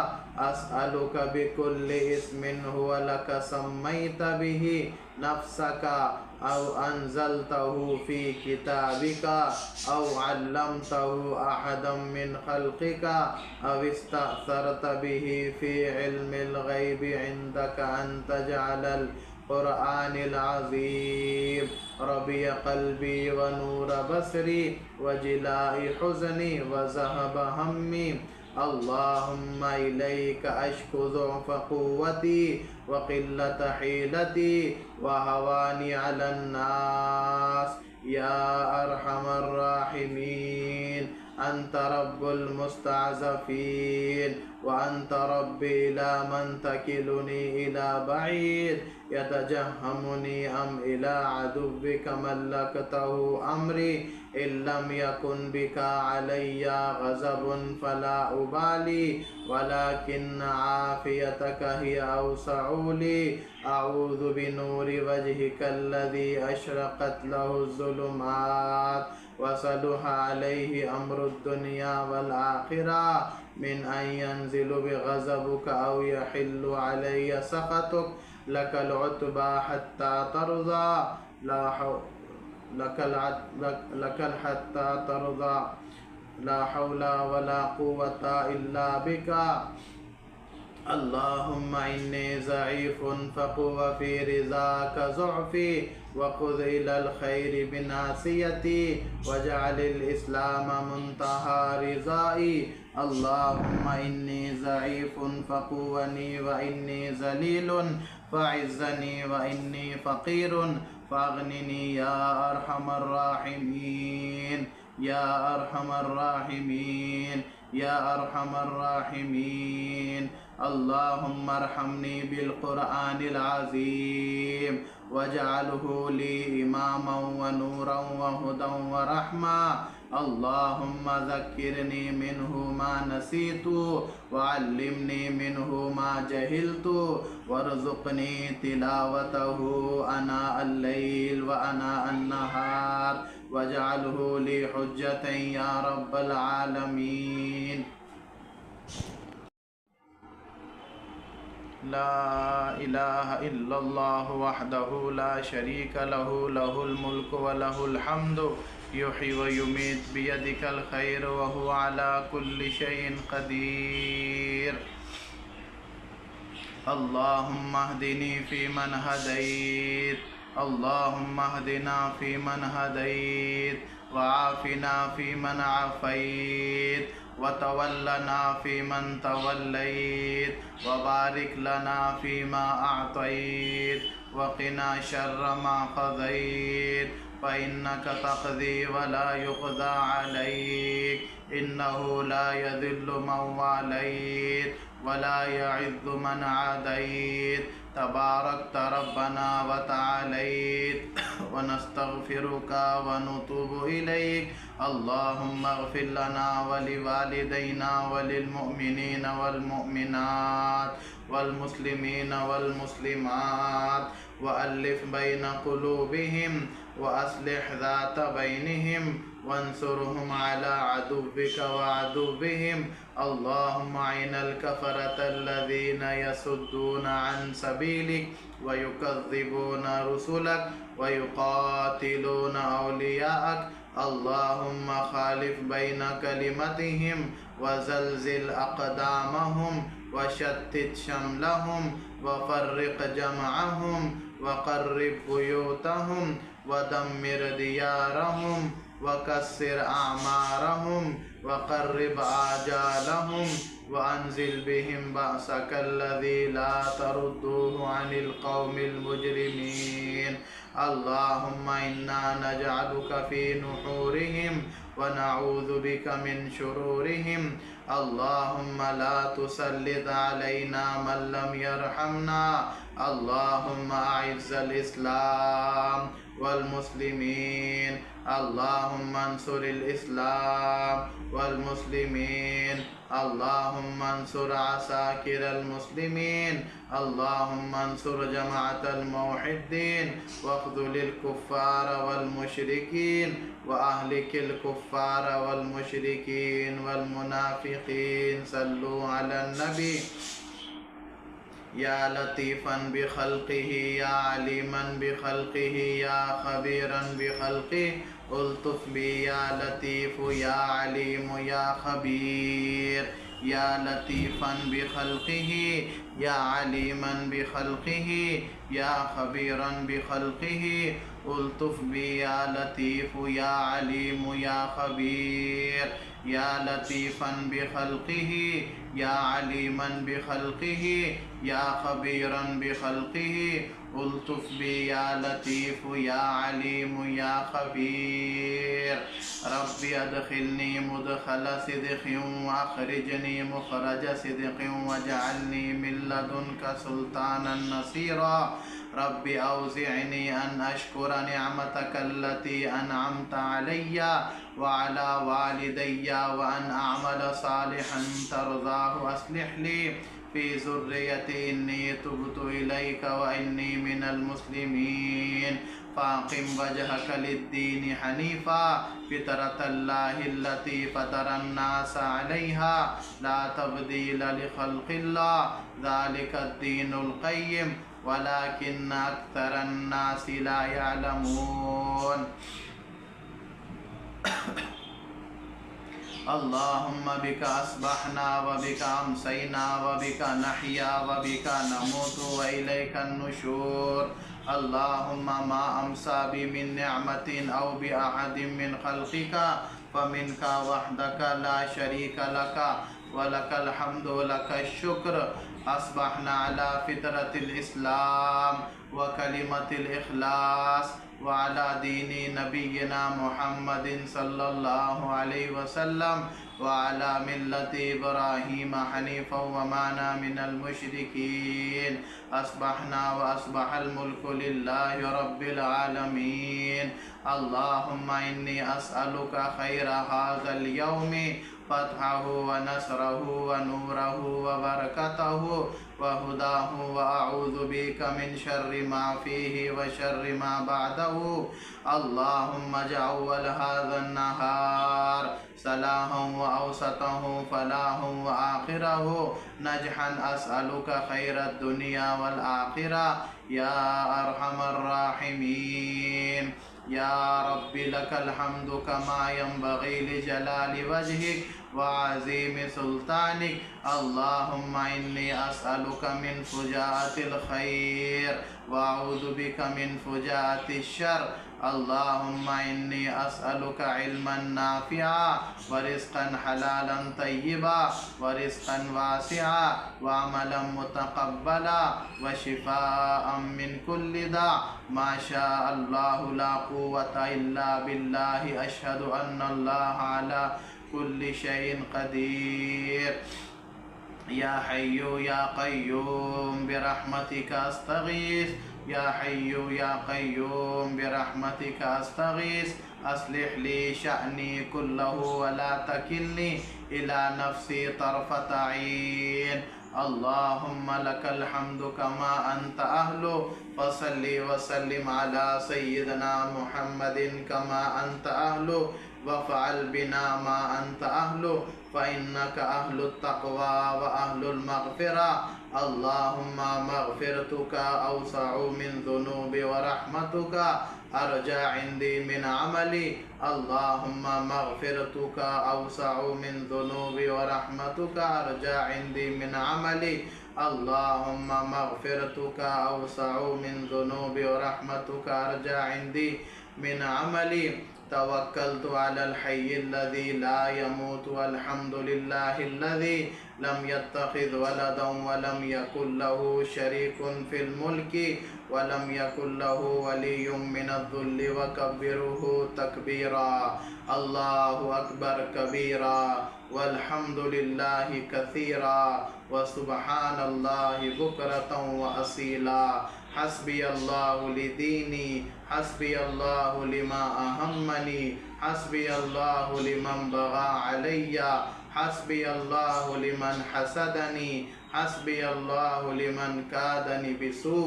अस्अलुका बिकुल्लि इस्मिन हुवा लक सम्मैता बिही नफ़्सका औ अंज़लतहु फ़ी किताबिका औ अल्लमतहु अहदम मिन ख़ल्क़िका औ इस्तअसरता बिही फ़ी इल्मिल ग़ैबि इंदका अन तजअलल क़ुरआनिल अज़ीम रबिय क़ल्बी व नूर बसरी व जिलाई हुज़नी व ज़हब हम्मी। अल्लाहुम्मा इलैका अश्कु ज़ुअफ़ क़ुव्वती व क़िल्लत हीलती व हवानी अलन नास या अरहमर राहिमीन। अंत रब्बुल मुस्तअज़फ़ीन व अंत रब्बी ला मन तकिलुनी इला बईद यतजहमुनी अम इला अदुव्विका मल्लकतहु अमरी। इल्लम यकुन बिका अलैया ग़ज़बुन फला उबाली वलाकिन आफ़ियतका हिय अवसअ ली। अऊज़ु बिनूरि वजहिकल्लज़ी अशरक़त लहु ज़ुलुमात व सलुहा अलैहि अम्रुद दुनिया वल आखिरा। من أن ينزل بغضبك أو يحل علي سخطك. لك العتبى حتى ترضى، لا حول لك حتى ترضى، لا حول ولا قوة إلا بك. اللهم إني ضعيف فقو في رضاك ضعفي، وخذ إلى الخير بناصيتي، واجعل الإسلام منتهى رضائي. اللهم إني ضعيف فقوني، وإني ذليل فأعزني، وإني فقير فأغنني يا أرحم الراحمين، يا أرحم الراحمين، يا أرحم الراحمين. اللهم ارحمني بالقرآن العظيم، واجعله لي إماما ونورا وهدى ورحمة. اللهم ذكرني منه ما نسيت، وعلمني منه ما جهلت، وارزقني تلاوته آناء الليل وآناء النهار، واجعله لي حجة يا رب العالمين. لا إله إلا الله وحده لا شريك له، له الملك وله الحمد، يحيي ويميت بيدك الخير وهو على كل شيء قدير. اللهم اهدني فيمن هديت، اللهم اهدنا فيمن هديت، وعافنا فيمن عافيت، وتولنا فيمن توليت، وبارك لنا فيما أعطيت، وقنا شر ما قضيت، فإنك تقضي ولا يقضى عليك، إنه لا يذل من واليت ولا يعز من عاديت، تباركت ربنا وتعاليت. ونستغفرك ونتوب إليك. اللهم اغفر لنا ولوالدينا وللمؤمنين والمؤمنات والمسلمين والمسلمات، وألف بين قلوبهم، وأصلح ذات بينهم، وانصرهم على عدوك وعدوهم. اللهم أعن الكفرة الذين يصدون عن سبيلك ويكذبون رسلك ويقاتلون أولياءك. اللهم خالف بين كلمتهم وزلزل أقدامهم وشتت شملهم وفرق جمعهم وقرب بيوتهم ودمر ديارهم وكسر أعمارهم وقرب آجالهم وأنزل بهم بأسك الذي لا تردوه عن القوم المجرمين. اللهم إنا نجعلك في نحورهم ونعوذ بك من شرورهم. اللهم لا تسلط علينا من لم يرحمنا. اللهم أعز الإسلام والمسلمين. اللهم انصر الإسلام والمسلمين. اللهم انصر عساكر المسلمين. اللهم انصر جماعة الموحدين، واخذل الكفار والمشركين، وأهلك الكفار والمشركين والمنافقين. صلوا على النبي. يا لطيفا بخلقه، يا عليما بخلقه، يا خبيرا بخلقه، ألطف بي يا لطيف يا عليم يا خبير. يا لطيفا بخلقه، يا عليما بخلقه، يا خبيرا بخلقه، ألطف بي يا لطيف يا عليم يا خبير. يا لطيفا بخلقه، يا عليما بخلقه، يا خبيرا بخلقه، ألطف بي يا لطيف يا عليم يا خبير. ربي أدخلني مدخل صدق وأخرجني مخرج صدق واجعلني من لدنك سلطانا نصيرا. ربي أوزعني أن أشكر نعمتك التي أنعمت علي وعلى والدي، وأن أعمل صالحا ترضاه. أصلح لي في ذريتي إني تبت إليك وإني من المسلمين. फ़ाक़िम वजहक लिद्दीन हनीफ़ा फ़ितरतल्लाहिल्लती फ़तरन्नास अलैहा ला तब्दील लिख़ल्क़िल्लाह ज़ालिकद्दीनुल क़य्यिम वलाकिन्न अक्सरन्नासि ला यअलमून। अल्लाहुम्मा बिका अस्बहना व बिका अमसैना व बिका नहया व बिका नमूतु व इलैकन नुशूर। अल्लाहुम्मा मा अमसा बि मिन निअमतिन औ बि अहदिन मिन खल्क़िका फमिनका वहदका ला शरीका लका व लकल हम्दु व लकश शुक्र। अस्बहना अला फितरतिल इस्लाम व कलिमतिल इखलास व अला दीनी नबिय्यिना मुहम्मदिन सल्लल्लाहु अलैहि वसल्लम व अला मिल्लति इब्राहीम हनीफ़न व मा ना मिनल मुशरिकीन। अस्बहना व अस्बहल मुल्कु लिल्लाहि रब्बिल आलमीन। अल्लाहुम्मा इन्नी अस्अलुका खैरा हाज़ल यौमि फ़तहहु व नस्रहु व नूरहु व बरकतहु व हुदाहु व अऊज़ु बिका मिन शर्रि मा फ़ीहि व शर्रि मा बअदहु। अल्लाहुम्मा जअव्वल हाज़न नहार सलाहन व अवसतहु फलाहन व आखिरहु नजहन। अस्अलुका खैरद दुनिया वल आखिरा या अरहमर राहिमीन। या रब्बी लकल हम्दु कमा यंबग़ी लिजलालि वजहिक व अज़ीमि सुल्तानिक। अल्लाहुम्मा इन्नी अस्अलुका मिन फुजाअतिल खैर व अऊज़ु बिका मिन फुजाअतिश शर। अल्लाहुम्मा इन्नी अस्अलुका इल्मन नाफ़िआ व रिज़्क़न हलालन तय्यिबा व रिज़्क़न वासिआ व अमलन मुतक़ब्बला व शिफ़ाअन मिन कुल्लि दा। मा शाअ अल्लाहु ला क़ुव्वता इल्ला बिल्लाहि अशहदु अन्ना अल्लाह अला कुल्लि शैइन क़दीर। या हय्यु या क़य्यूम बिरहमतिका अस्तगीस। या हय्यु या क़य्यूम बिरहमतिका अस्तगीस। अस्लिह ली शअनी कुल्लहु व ला तकिलनी इला नफ्सी तरफ़त ऐन। अल्लाहुम्मा लकल हम्दु कमा अंत अहलु फसल्लि व सल्लिम अला सय्यिदना मुहम्मदिन कमा अंत अहलु वफ़अल बिना मा अंत अहलु फ़इन्नका अहलुत तक़वा व अहलुल मग़फ़िरा। अल्लाहुम्मा मग़फ़िरतुका अवसअु मिन ज़ुनूबि व रहमतुका अर्जा इंदी मिन अमली। अल्लाहुम्मा मग़फ़िरतुका अवसअु मिन ज़ुनूबि व रहमतुका अर्जा इंदी मिन अमली। अल्लाहुम्मा मग़फ़िरतुका अवसअु मिन ज़ुनूबि व रहमतुका अर्जा इंदी मिन अमली। तवक्कलतु अलल हय्यिल्लज़ी ला यमूतु वल्हम्दुलिल्लाहिल्लज़ी लम यत्तखिज़ वलदन व लम यकुल लहु शरीकुन फिल मुल्की व लम यकुल लहु वलिय्युम मिनज़-ज़ुल्लि व कब्बिरुहु तकबीरा। अल्लाहु अकबर कबीरा वल्हम्दुलिल्लाहि कसीरा व सुब्हानल्लाहि बुक्रतन व असीला। हस्बी अल्लाहु लिदीनी हस्बी अल्लाहु लिमा अहम्मनी हस्बी अल्लाहु लिमन बगा अलैया हस्बी अल्लाहु लिमन हसदनी हस्बी अल्लाहु लिमन कादनी बिसू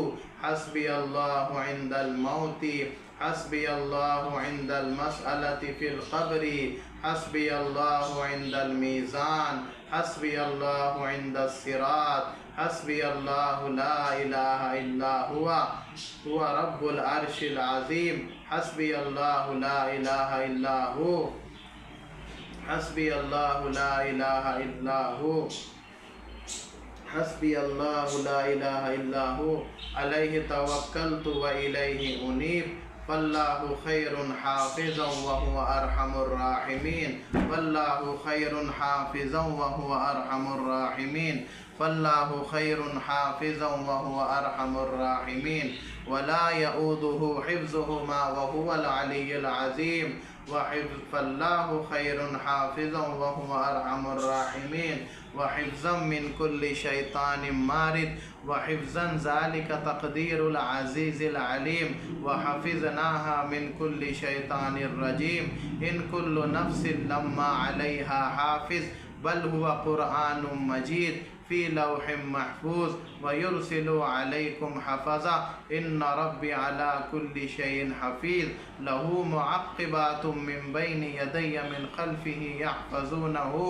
हस्बी अल्लाहु इंदल मौती हस्बी अल्लाहु इंदल मसअलति फिल क़ब्री हस्बी अल्लाहु इंदल मीज़ान हस्बी अल्लाहु इंदस सिरात हस्बी अल्लाहु ला इलाहा इल्ला हुवा रब्बुल अर्शिल अज़ीम। हस्बी अल्लाहु ला इलाहा इल्ला हु हस्बी अल्लाहु ला इलाहा इल्ला हु हस्बी अल्लाहु ला इलाहा इल्ला हु अलैहि तवक्कलतु व इलैहि उनीब। वल्लाहु खैरुन हाफ़िज़न व हुवा अरहमुर राहिमीन। वल्लाहु खैरुन हाफ़िज़न व हुवा अरहमुर राहिमीन। वल्लाहु खैरुन हाफ़िज़न व हुवा अरहमुर राहिमीन। वला यऊदुहु हिफ़्ज़ुहुमा व हुवल अलिय्युल अज़ीम। वल्लाहु खैरुन हाफ़िज़न व हुवा अरहमुर राहिमीन। व हिफ़्ज़न मिन कुल्लि शैतानिन मारिद व हिफ़्ज़न ज़ालिका तक़दीरुल अज़ीज़िल अलीम। व हफ़िज़नाहा मिन कुल्लि शैतानिर रजीम। इन कुल्लु नफ्सिन लम्मा अलैहा हाफ़िज़ बल हुवा क़ुरआनुम मजीद फ़ी लौहिम महफूज़ व युरसिलु अलैकुम हफ़ज़ा इन्न रब्बी अला कुल्ली शैइन हफ़ीज़ लहू मुअक़्क़िबातुम मिन बैनि यदैहि मिन ख़ल्फ़िही यहफ़ज़ूनहू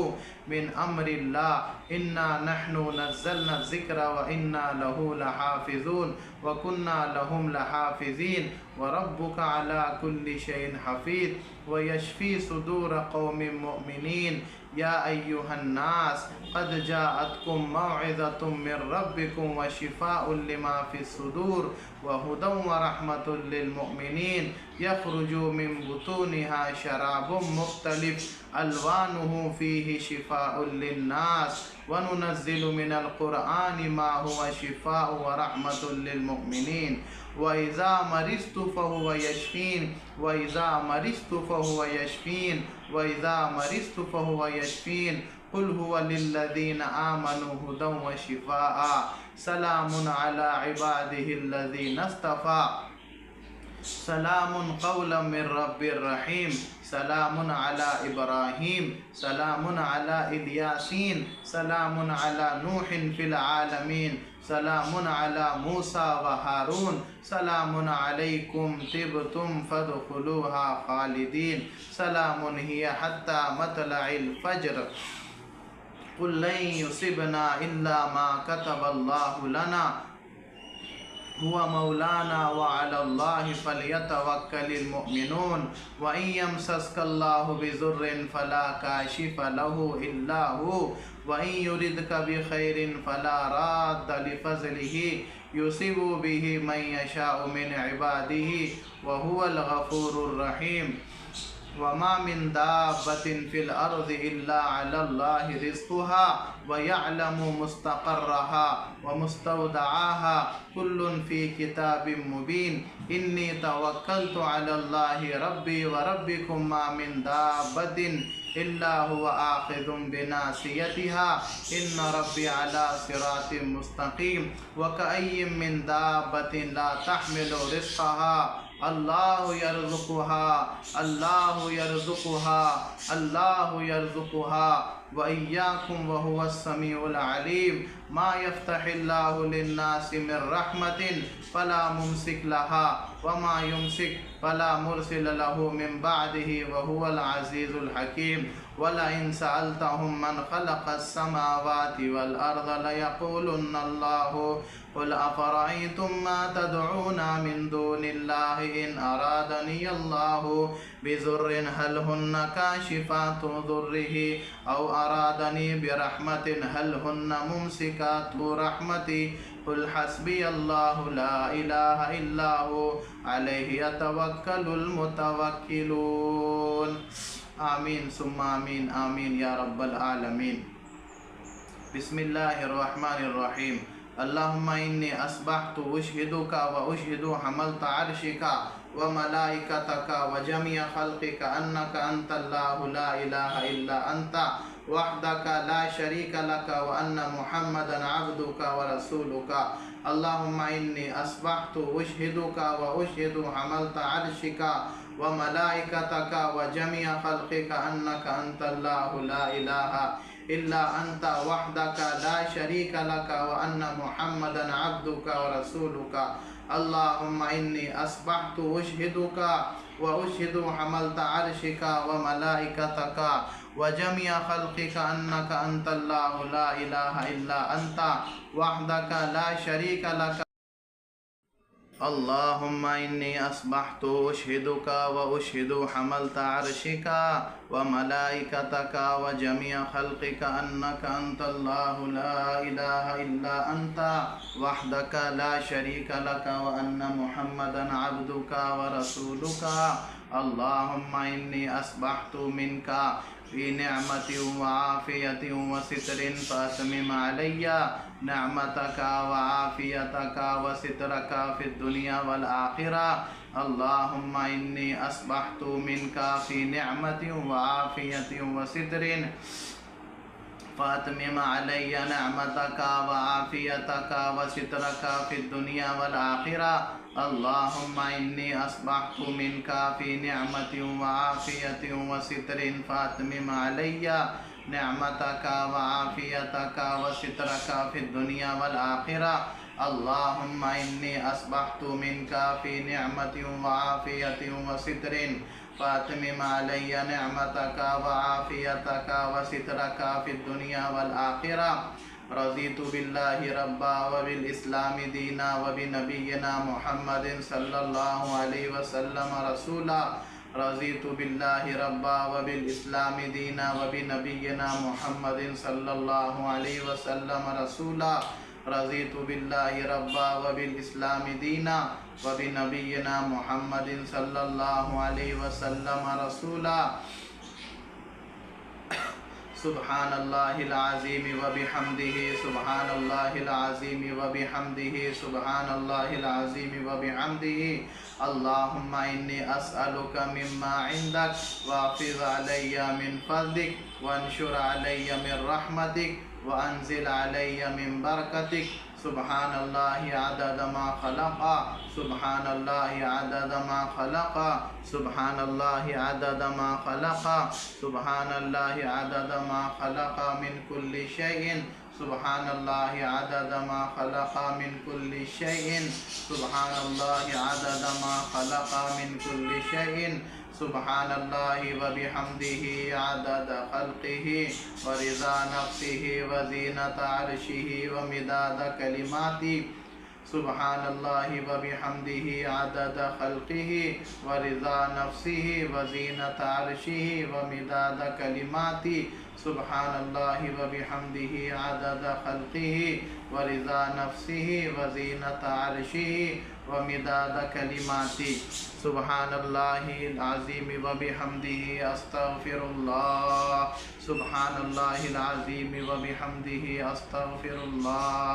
मिन अम्रिल्लाह इन्ना नहनु नज़्ज़लना ज़िक्रा व इन्ना लहू लहाफ़िज़ून व कुन्ना लहुम लहाफ़िज़ीन व रब्बुका अला कुल्ली शैइन हफ़ीज़ व यशफ़ी सुदूर क़ौमिन मुअमिनीन या अय्युहन्नास क़द जाअतकुम मौइज़तुम मिन रब्बिकुम व शिफ़ाउन लिमा फ़िस्सुदूर व हुदन व रहमतुल लिल मुअमिनीन यख़रुजु मिन बुतूनिहा शराबुम मुख़्तलिफ़ अल्वानुहु फ़ीहि शिफ़ाउन लिन्नास व नुनज़्ज़िलु मिनल क़ुरआनि मा हुवा शिफ़ाउ व रहमतुल लिल मुअमिनीन व इज़ा मरिज़्तु फ़हुव यशफ़ीन व इज़ा मरिज़्तु फ़हुव यशफ़ीन व इज़ा मरिज़्तु फ़हुव यशफ़ीन क़ुल हुवा लिल्लज़ीना आमनू हुदन व शिफ़ाअ सलामुन अला इबादिहिल्लज़ीना इस्तफ़ा सलामुन क़ौलन मिन रब्बिर रहीम सलामुन अला इब्राहीम सलामुन अला इल्यासीन सलामुन अला नूहिन फ़िल आलमीन सलामुन अला मूसा व हारून सलामुन अलैकुम तिबतुम फदखुलूहा खालिदीन सलामुन हिया हत्ता मतलइल फ़ज्र क़ुल लन युसिबना इल्ला मा कतबल्लाहु लना हुवा मौलाना व अलल्लाहि फ़लयतवक्कलिल मुअमिनून व इन यमसस्कल्लाहु बिज़ुर्रिन फ़ला काशिफ़ लहु इल्ला हु व इन युरिदका बिखैरिन फ़ला राद्द लिफ़ज़लिही युसिबु बिही मन यशाउ मिन इबादिही व हुवल गफ़ूरुर रहीम व मा मिन दाब्बतिन फ़िल अर्ज़ि इल्ला अलल्लाहि रिज़्क़ुहा व यअलमु मुस्तक़र्रहा व मुस्तौदअहा कुल्लुन फ़ी किताबिम मुबीन इन्नी तवक्कलतु अलल्लाहि रब्बी व रब्बिकुम मा मिन दाब्बतिन इल्ला हुवा आख़िज़ुम बिनासियतिहा इन्न रब्बी अला सिरातिम मुस्तक़ीम व कअय्यिम मिन दाब्बतिन ला तहमिलु रिज़्क़हा अल्लाहु यर्ज़ुक़ुहा अल्लाहु यर्ज़ुक़ुहा अल्लाहु यर्ज़ुक़ुहा व इय्याकुम व हुवस समीउल अलीम मा यफ्तहिल्लाहु लिन्नासि मिन रहमतिन फ़ला मुमसिक लहा व मा युमसिक फ़ला मुरसिल लहु मिन बअदिही व हुवल अज़ीज़ुल हकीम वलइन सअल्तहुम मन ख़लक़स समावाति वल अर्ज़ लयक़ूलुन्ना अल्लाहु क़ुल अफ़रअय्तुम मा तदऊना मिन दूनिल्लाहि इन अरादनी अल्लाहु बिज़ुर्रिन हल हुन्ना काशिफ़ातु दुर्रिही औ अरादनी बिरहमतिन हल हुन्ना मुमसिकातु रहमती क़ुल हस्बी अल्लाहु ला इलाहा इल्ला हु अलैहि यतवक्कलुल मुतवक्किलून। आमीन सुम्मा आमीन आमीन या रब्बल आलमीन। बिस्मिल्लाहिर्रहमानिर्रहीम। अल्लाहुम्मा इन्नी अस्बहतु उशहिदुका व उशहिदु हमलत अर्शिका व मलाइकतका व जमीअ खल्क़िका अन्नका अंतल्लाहु ला इलाहा इल्ला अंता वहदका ला शरीका लका व अन्ना मुहम्मदन अब्दुका व रसूलुका। अल्लाहुम्मा इन्नी अस्बहतु उशहिदुका व उशहिदु हमलत अर्शिका व मलाइकतका व जमीअ खल्क़िका अन्नका अंतल्लाहु ला इलाहा इल्ला अंता वहदका ला शरीका लका व अन्ना मुहम्मदन अब्दुका व रसूलुका। अल्लाहुम्मा इन्नी अस्बहतु उशहिदुका व उशहिदु हमलत अर्शिका व मलाइकतका व जमीअ खल्क़िका अन्नका अंतल्लाहु ला इलाहा इल्ला अंता वहदका ला शरीका लका। अल्लाहुम्मा इन्नी अस्बहतु उशहिदुका व उशहिदु हमलत अर्शिका व मलाइकतका व जमीअ खल्क़िका अन्नका अंतल्लाहु ला इलाहा इल्ला अंता वहदका ला शरीका लका व अन्ना मुहम्मदन अब्दुका व रसूलुका। अल्लाहुम्मा इन्नी अस्बहतु मिनका फ़ी निअमतिन व आफ़ियतिन व सित्रिन फ़अत्मिम अलय्या निअमतका व आफ़ियतका व सित्रका फ़िद दुनिया वल आखिरा। अल्लाहुम्मा इन्नी अस्बहतु मिनका फ़ी निअमतिन व आफ़ियतिन व सित्रिन फ़ातिम अलैया निअमतका व आफ़ियतका व सित्रका फ़िद दुनिया वल आखिरा। अल्लाहुम्मा इन्नी अस्बहतु मिनका फ़ी निअमतिन व आफ़ियतिन व सित्रिन फ़ातिम अलैया निअमतका व आफ़ियतका व सित्रका फ़िद दुनिया वल आखिरा। अल्लाहुम्मा इन्नी अस्बहतु मिनका फ़ी निअमतिन व आफ़ियतिन व सित्रिन फ़ातिम अलैया निअमतका व आफ़ियतका व सित्रका फ़िद दुनिया वल आखिरा। रज़ीतु बिल्लाहि रब्बा व बिल इस्लामी दीना व बिनबिय्यिना मुहम्मदिन सल्लल्लाहु अलैहि वसल्लम रसूला। रज़ीतु बिल्लाहि रब्बा व बिल इस्लामी दीना व बिनबिय्यिना मुहम्मदिन सल्लल्लाहु अलैहि वसल्लम रसूला। रज़ीतु बिल्लाहि रब्बा व बिल इस्लामी दीना व बिनबिय्यिना मुहम्मदिन सल्लल्लाहु अलैहि वसल्लम रसूला। सुब्हानल्लाहिल अज़ीम व बिहम्दिही सुब्हानल्लाहिल अज़ीम व बिहम्दिही सुब्हानल्लाहिल अज़ीम व बिहम्दिही। अल्लाहुम्मा इन्नी अस्अलुका मिम्मा इंदक वाफ़िज़ अलैया मिन फ़ज़लिक वंशुर अलैया मिन रहमतिक व अंज़िल अलैया मिन बरकतिक। सुब्हानल्लाहि अदद मा खलक़ा सुब्हानल्लाहि अदद मा खलक़ा सुब्हानल्लाहि अदद मा खलक़ा सुब्हानल्लाहि अदद मा खलक़ा मिन कुल्लि शैइन सुब्हानल्लाहि अदद मा खलक़ा मिन कुल्लि शैइन सुब्हानल्लाहि अदद मा खलक़ा मिन कुल्लि शैइन सुब्हानल्लाहि व बिहम्दिही अदद खल्क़िही व रिज़ा नफ़्सिही व ज़ीनत अर्शिही व मिदाद कलिमाती। सुब्हानल्लाहि व बिहम्दिही अदद खल्क़िही व रिज़ा नफ़्सिही व ज़ीनत अर्शिही व मिदाद कलिमाती। सुब्हानल्लाहि व बिहम्दिही अदद खल्क़िही व रिज़ा नफ़्सिही व ज़ीनत अर्शिही व मिदाद कलिमाती। सुब्हानल्लाहिल अज़ीम व बिहम्दिही अस्तग़फिरुल्लाह सुब्हानल्लाहिल अज़ीम व बिहम्दिही अस्तग़फिरुल्लाह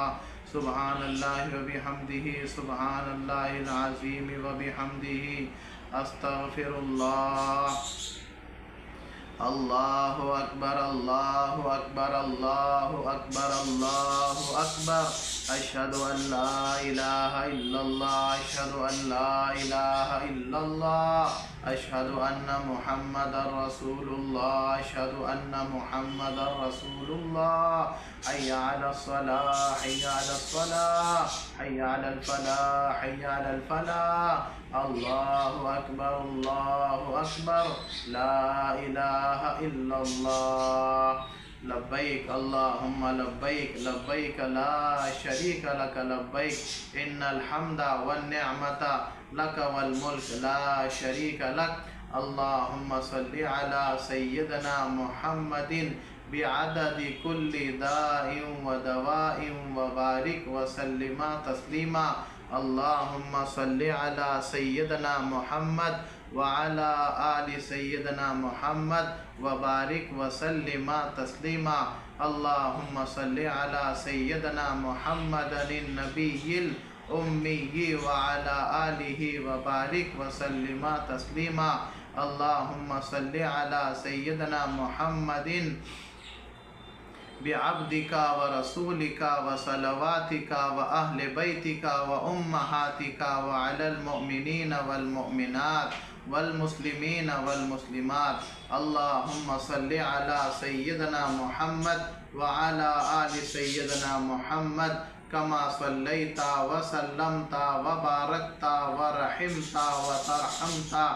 सुब्हानल्लाहि व बिहम्दिही सुब्हानल्लाहिल अज़ीम व बिहम्दिही अस्तग़फिरुल्लाह। अल्लाहु अकबर अल्लाहु अकबर अल्लाहु अकबर अल्लाहु अकबर। अशहदु अन ला इलाहा इल्लल्लाह अशहदु अन ला इलाहा इल्लल्लाह अशहदु अन्न मुहम्मदर रसूलुल्लाह अशहदु अन्न मुहम्मदर रसूलुल्लाह। हय्या अलस सलाह हय्या अलस सलाह हय्या अलल फलाह हय्या अलल फलाह। अल्लाहु अकबर ला इलाहा इल्लल्लाह। लब्बैक अल्लाहुम्मा लब्बैक लब्बैक ला शरीक लक लब्बैक इन्नल हम्दा वन निअमता लक वल मुल्क ला शरीक लक। अल्लाहुम्मा सल्लि अला सय्यिदना मुहम्मदिन बिअददि कुल्ली दाइन व दवाइन व बारिक व सल्लिमा तस्लीमा। अल्लाहुम्मा सल्लि अला सय्यिदना मुहम्मद व अला आलि सय्यिदना मुहम्मद व बारिक व सल्लिमा तस्लीमा। अल्लाहुम्मा सल्लि अला सय्यिदना मुहम्मदिन नबिय्यिल उम्मी व अला आलिहि व बारिक व सल्लिमा तस्लीमा। अल्लाहुम्मा सल्लि अला सय्यिदना मुहम्मदिन बिअब्दिका व रसूलिका व सलवातिका व अहले बैतिका व उम्महातिका व अलल मुमिनीन वल मुमिनात वल मुस्लिमीन वल मुस्लिमात। अल्लाहुम्मा सल्लि अला सय्यिदना मुहम्मद व अला आलि सय्यिदना मुहम्मद कमा सल्लैता व सल्लमता व बारकता व रहिमता व तरहमता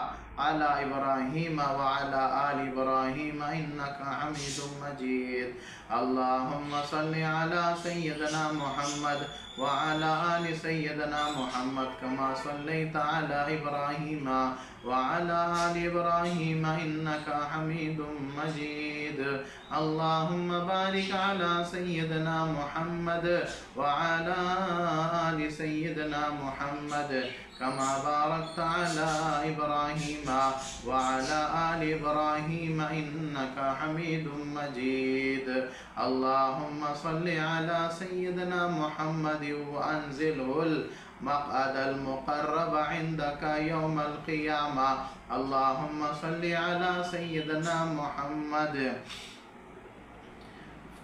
अला इब्राहीम व अला आलि इब्राहीम इन्नका हमीदुम मजीद। अल्लाहुम्मा सल्लि अला सय्यिदना मुहम्मद व अला आलि सय्यिदना मुहम्मद कमा सल्लैता अला इब्राहीम व अला आलि इब्राहीम इन्नका हमीदुम मजीद। अल्लाहुम्मा बारिक अला सय्यिदना मुहम्मद व अला आलि सय्यिदना मुहम्मद कमा बारकता अला इब्राहीम व अला आलि इब्राहीम इन्नका हमीदुम मजीद। अल्लाहुम्मा सल्लि अला सय्यिदना मुहम्मद व अंज़िलहुल मक़अदल मुक़र्रब इंदका यौमल क़ियामा। अल्लाहुम्मा सल्लि अला सय्यिदना मुहम्मद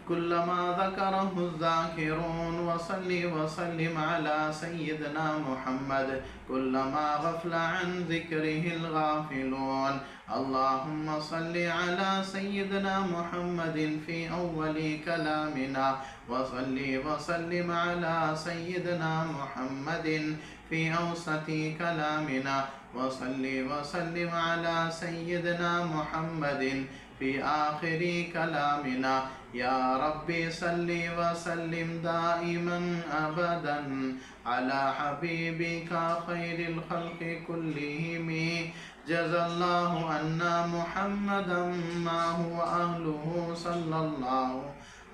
كلما ذكره الذاكرون وصل وسلم على سيدنا محمد كلما غفل عن ذكره الغافلون اللهم صل على سيدنا محمد في أول كلامنا وصل وسلم على سيدنا محمد في أوسط كلامنا وصل وسلم على سيدنا محمد في آخر كلامنا يا ربي صل وسلم دائما أبدا على حبيبك خير الخلق كلهم جزى الله عنا محمدا ما هو أهله صلى الله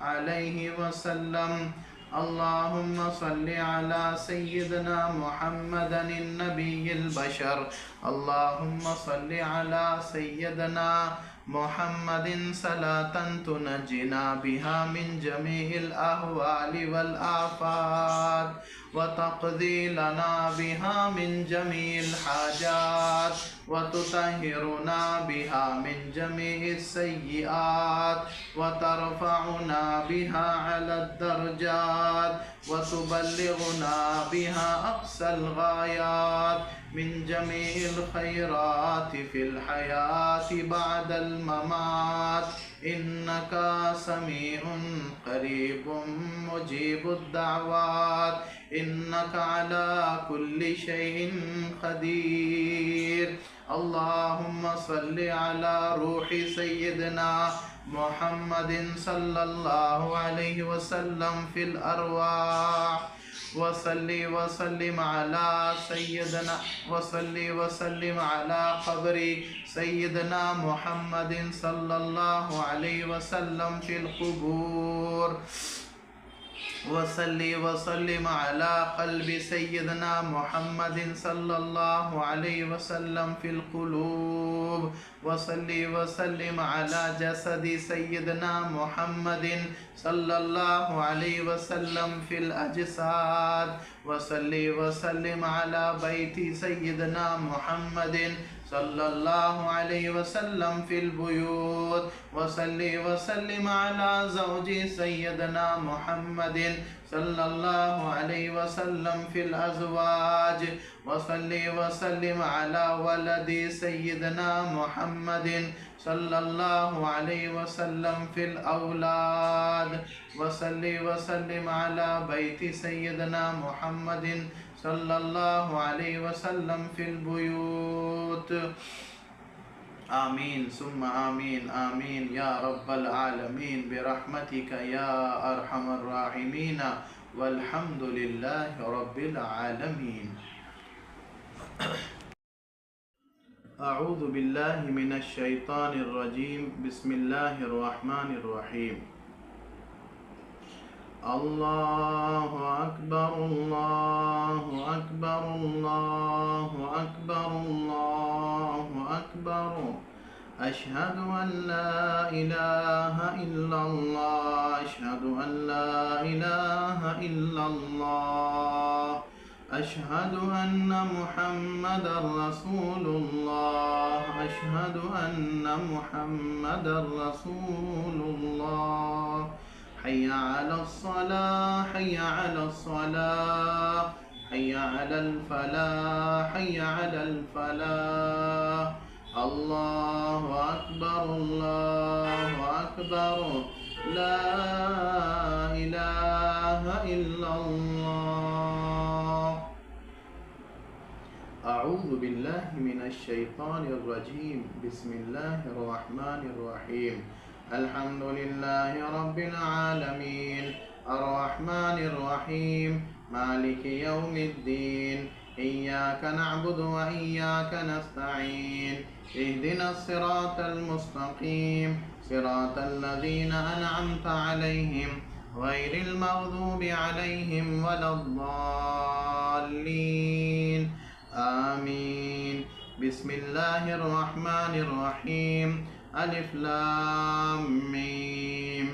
عليه وسلم اللهم صل على سيدنا محمد النبي البشر اللهم صل على سيدنا محمد صلاة تنجنا بها من جميع الأهوال والآفات وتقضي لنا بها من جميع الحاجات وتطهرنا بها من جميع السيئات وترفعنا بها على الدرجات وتبلغنا بها أقصى الغايات من جميع الخيرات في الحياة بعد الممات إنك سميع قريب مجيب الدعوات إنك على كل شيء قدير اللهم صل على روح سيدنا محمد صلى الله عليه وسلم في الأرواح وصل وسلم على سيدنا وصل وسلم على قبر سيدنا محمد صلى الله عليه وسلم في القبور وصل وسلم على قلب سيدنا محمد صلى الله عليه وسلم في القلوب وصل وسلم على جسد سيدنا محمد صلى الله عليه وسلم في الأجساد وصل وسلم على بيت سيدنا محمد صلى الله عليه وسلم في البيوت وصل وسلم على زوج سيدنا محمد صلى الله عليه وسلم في الأزواج وصل وسلم على ولد سيدنا محمد صلى الله عليه وسلم في الأولاد وصل وسلم على بيت سيدنا محمد صلى الله عليه وسلم في البيوت آمين ثم آمين آمين يا رب العالمين برحمتك يا أرحم الراحمين والحمد لله رب العالمين أعوذ بالله من الشيطان الرجيم بسم الله الرحمن الرحيم الله أكبر الله أكبر الله أكبر الله أكبر أشهد أن لا إله إلا الله أشهد أن لا إله إلا الله أشهد أن محمدا رسول الله أشهد أن محمدا رسول الله حي على الصلاة حي على الصلاة حي على الفلاح حي على الفلاح الله أكبر الله أكبر لا إله إلا الله أعوذ بالله من الشيطان الرجيم بسم الله الرحمن الرحيم الحمد لله رب العالمين الرحمن الرحيم مالك يوم الدين إياك نعبد وإياك نستعين اهدنا الصراط المستقيم صراط الذين أنعمت عليهم غير المغضوب عليهم ولا الضالين آمين بسم الله الرحمن الرحيم ألف لام ميم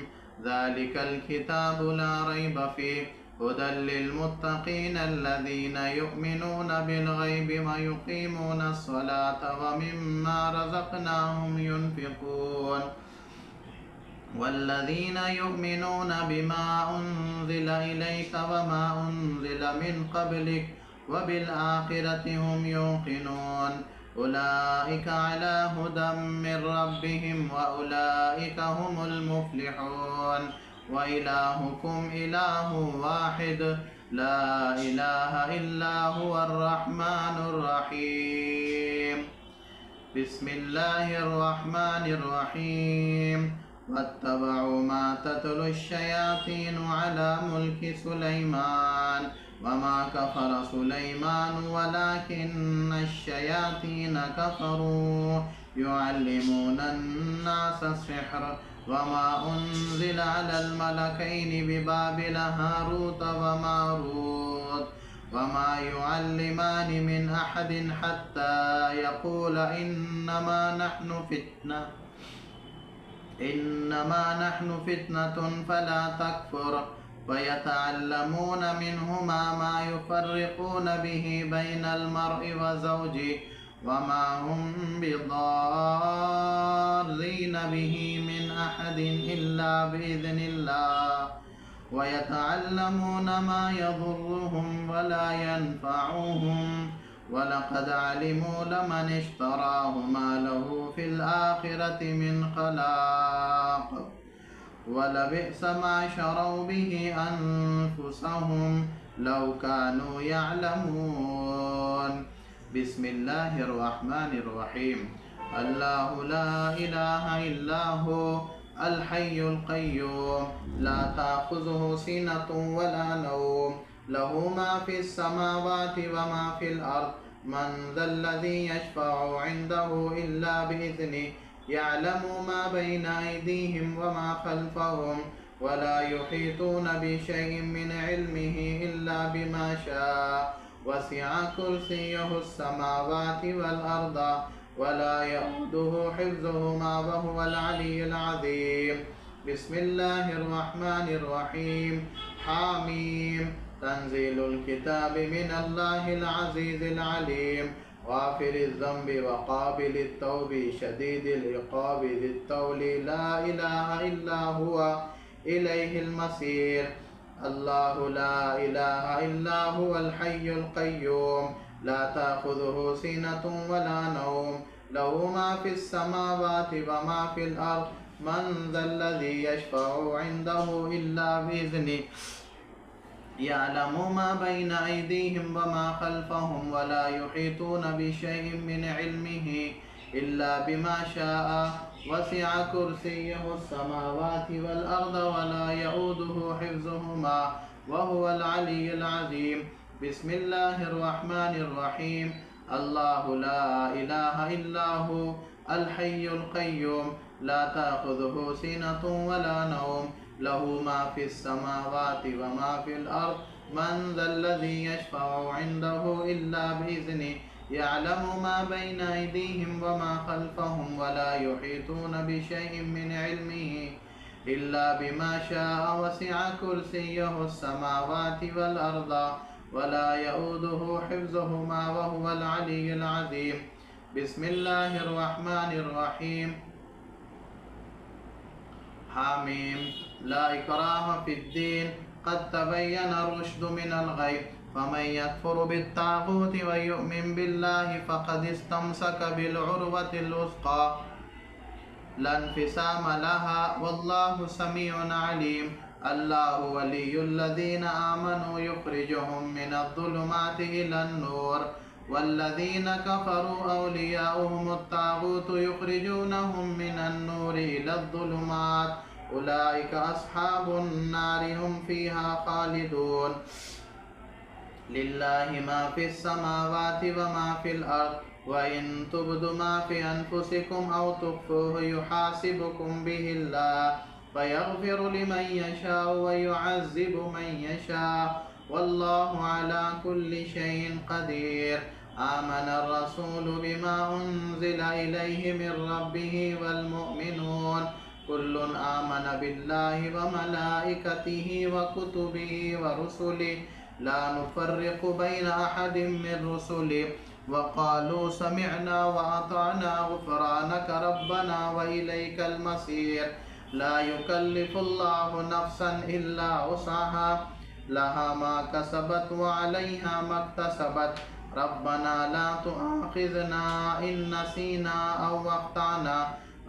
ذلك الكتاب لا ريب فيه هدى للمتقين الذين يؤمنون بالغيب ويقيمون الصلاة ومما رزقناهم ينفقون वल्लज़ीन युमिनून बिमा उन्ज़िल इलैक वमा उन्ज़िल मिन क़ब्लिक वबिल आखिरति हुम युक़िनून उलाइका अला हुदम मिर रब्बिहिम व उलाइका हुमुल मुफ़्लिहून व इलाहुकुम इलाहु वाहिद ला इलाहा इल्ला हुवर रहमानुर रहीम। बिस्मिल्लाहिर रहमानिर रहीम। वत्तबअू मा तत्लु शयातीनु अला मुल्कि सुलैमान वमा कफ़र सुलैमान वलाकिन्न शयातीन कफ़रू युअल्लिमूना अन्नास सिह्र वमा उन्ज़िल अलल मलकैनि बिबाबिल हारूत व मारूत वमा युअल्लिमानि मिन अहदिन हत्ता यक़ूला इन्नमा नहनु फित्नतुन फला तकफुर वयतअल्लमून मिन्हुमा मा युफ़र्रिक़ून बिहि बैनल मर्इ व ज़ौजिहि वमा हुम बिज़ार्रीन बिहि मिन अहदिन इल्ला बिइज़्निल्लाह वयतअल्लमून मा यज़ुर्रुहुम वला यनफ़अुहुम वलक़द अलिमू लमन इश्तराहु मा लहु फ़िल आख़िरति मिन ख़लाक़ वलबिअस मा शरौ बिहि अन्फुसहुम लौ कानू यअलमून। बिस्मिल्लाहिर रहमानिर रहीम। अल्लाहु ला इलाहा इल्ला हु अल हय्युल क़य्यूम ला ताख़ुज़ुहु सिनतुन वला नौम लहु मा फ़िस समावाति व मा फ़िल अर्द मन ज़ल्लज़ी यशफ़अु इंदहु इल्ला बिइज़्निहि यअलमु मा बैन अयदीहिम व मा ख़ल्फ़हुम वला युहीतून बिशैइन मिन इल्मिहि इल्ला बिमा शाअ वसिअ कुर्सियुहुस समावाति वल अर्द वला यऊदुहु हिफ्ज़ुहुमा व हुवल अलिय्युल अज़ीम। बिस्मिल्लाहिर रहमानिर रहीम। हामीम। तंज़ीलुल किताबि मिनल्लाहिल अज़ीज़िल अलीम गाफ़िरिज़ ज़ंबि व क़ाबिलित तौबि शदीदिल इक़ाबि ज़ित तौली ला इलाहा इल्ला हुवा इलैहिल मसीर। अल्लाहु ला इलाहा इल्ला हुवल हय्युल क़य्यूम ला ताख़ुज़ुहु सिनतुन वला नौम लहु मा फ़िस समावाति व मा फ़िल अर्द मन ज़ल्लज़ी यशफ़अु इंदहु इल्ला बिइज़्निहि यअलमु मा बैन अयदीहिम व मा ख़ल्फ़हुम वला युहीतून बिशैइन मिन इल्मिहि इल्ला बिमा शाअ वसिअ कुर्सियुहुस समावाति वल अर्द वला यऊदुहु हिफ्ज़ुहुमा व हुवल अलिय्युल अज़ीम। बिस्मिल्लाहिर रहमानिर रहीम। अल्लाहु ला इलाहा इल्ला हु अल हय्युल क़य्यूम ला ताख़ुज़ुहु सिनतुन वला नौम लहु मा फ़िस समावाति व मा फ़िल अर्द मन ज़ल्लज़ी यशफ़अु इंदहु इल्ला बिइज़्निहि यअलमु मा बैन अयदीहिम व मा ख़ल्फ़हुम वला युहीतून बिशैइन मिन इल्मिहि इल्ला बिमा शाअ वसिअ कुर्सियुहुस समावाति वल अर्द वला यऊदुहु हिफ्ज़ुहुमा व हुवल अलिय्युल अज़ीम। बिस्मिल्लाहिर रहमानिर रहीम। हामीम। ला इकराहा फिद्दीन क़द तबय्यन रुश्दु मिनल ग़य फमन यकफ़ुर बित्ताग़ूति व यु'मिन बिल्लाहि फ़क़द इस्तमसक बिल उर्वतिल वुस्क़ा ला इंफ़िसाम लहा वल्लाहु समीउन अलीम। अल्लाहु वलियुल्लज़ीना आमनू युख़रिजुहुम मिनज़्ज़ुलुमाति इलन-नूर वल्लज़ीना कफ़रू औलियाउहुमुत ताग़ूतु युख़रिजूनहुम मिनन-नूरि इलज़्ज़ुलुमात उलाइका अस्हाबुन नारि हुम फ़ीहा ख़ालिदून। लिल्लाहि मा फ़िस समावाति व मा फ़िल अर्द व इन तुब्दु मा फ़ी अनफुसिकुम औ तुख़्फ़ूहु युहासिबुकुम बिहिल्लाह फ़यग़फ़िरु लिमन यशाअ व युअज़्ज़िबु मन यशाअ वल्लाहु अला कुल्लि शैइन क़दीर। आमनर रसूलु बिमा उन्ज़िला इलैहि मिर रब्बिहि वल मुअ्मिनून कुल्लुन आमन बिल्लाहि व मलाइकतिहि व कुतुबिहि व रुसुलिहि ला नुफ़र्रिक़ु बैन अहदिम मिर रुसुलिहि व क़ालू समिअना व अतअना ग़ुफ़रानक रब्बना व इलैकल मसीर। ला युकल्लिफुल्लाहु नफ्सन इल्ला वुसअहा लहा मा कसबत व अलैहा मक्तसबत रब्बना ला तुआखिज़ना इन नसीना औ अख्ताना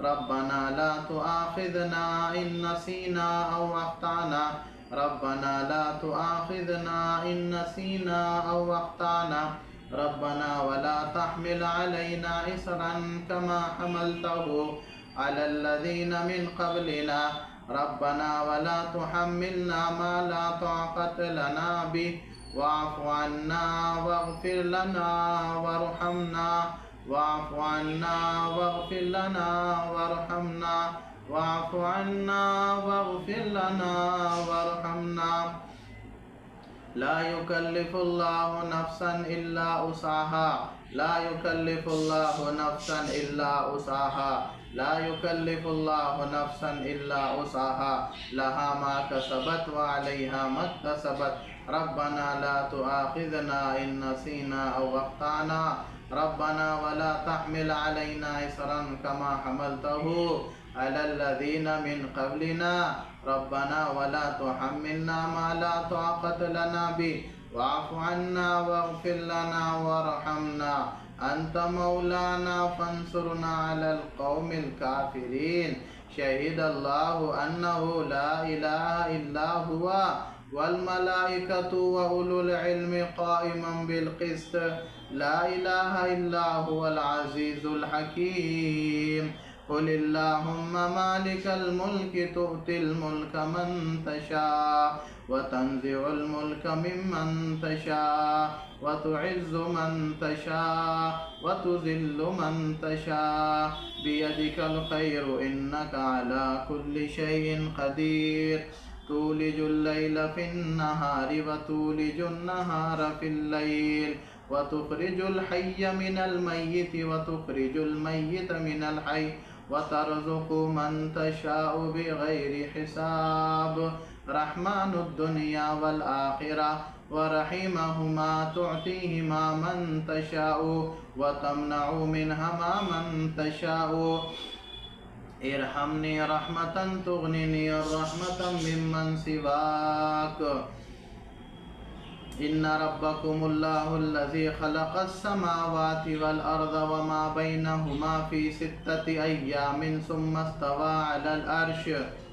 रब्बना ला तुआखिज़ना इन नसीना औ अख्ताना रब्बना ला तुआखिज़ना इन नसीना औ अख्ताना रब्बना वला तहमिल अलैना इसरन कमा हमलतहु अलल्लज़ीना मिन क़ब्लिना रब्बना वला तुहम्मिलना मा ला ताक़त लना बिहि वाअफ़ु अन्ना वग़फ़िर लना वरहमना वाअफ़ु अन्ना वग़फ़िर लना वरहमना वाअफ़ु अन्ना वग़फ़िर लना वरहमना ला युकल्लिफुल्लाहु नफ्सन इल्ला वुसअहा ला युकल्लिफुल्लाहु नफ्सन इल्ला वुसअहा ला युकल्लिफुल्लाहु नफ्सन इल्ला वुसअहा लहा मा कसबत व अलैहा मक्तसबत रब्बना ला तुआखिज़ना इन नसीना औ अख्ताना रब्बना वला तहमिल अलैना इसरन कमा हमलतहु अलल्लज़ीना मिन क़ब्लिना रब्बना वला तुहम्मिलना मा ला ताक़त लना बिहि वाअफ़ु अन्ना वग़फ़िर लना वरहमना अंत मौलाना फंसुरना अलल क़ौमिल काफ़िरीन शहीदल्लाहु अन्नहु ला इलाहा इल्ला हुवा वल मलाइकतु व उलुल इल्मि क़ाइमन बिल क़िस्त ला इलाहा इल्ला हुवल अज़ीज़ुल हकीम क़ुलिल्लाहुम्मा मालिकल मुल्कि तु'तिल मुल्का मन तशा व तंज़िउल मुल्का मिम्मन तशा व तु'इज़्ज़ु मन तशा व तुज़िल्लु मन तशा बियदिकल खैरु इन्नका अला कुल्लि शैइन क़दीर तूलिजुल लैला फिन्नहारि व तूलिजुन नहारा फिल्लैल व तुख़रिजुल हय्य मिनल मय्यिति व तुख़रिजुल मय्यिता मिनल हय्य व तर्ज़ुक़ु मन तशाअ बिग़ैरि हिसाब रहमानुद दुनिया वल आखिरह व रहीमहुमा तुअतीहिमा मन तशाअ व तमनअु मिनहुमा मन तशाअ इरहमनी रहमतन तुग़निनी रहमतन मिम्मन सिवाक इन्ना रब्बकुमुल्लाहु अल्लज़ी ख़लक़स समावाति वल अर्ज़ व मा बैनहुमा फ़ी सित्तति अय्यामिन सुम्मा इस्तवा अलल अर्श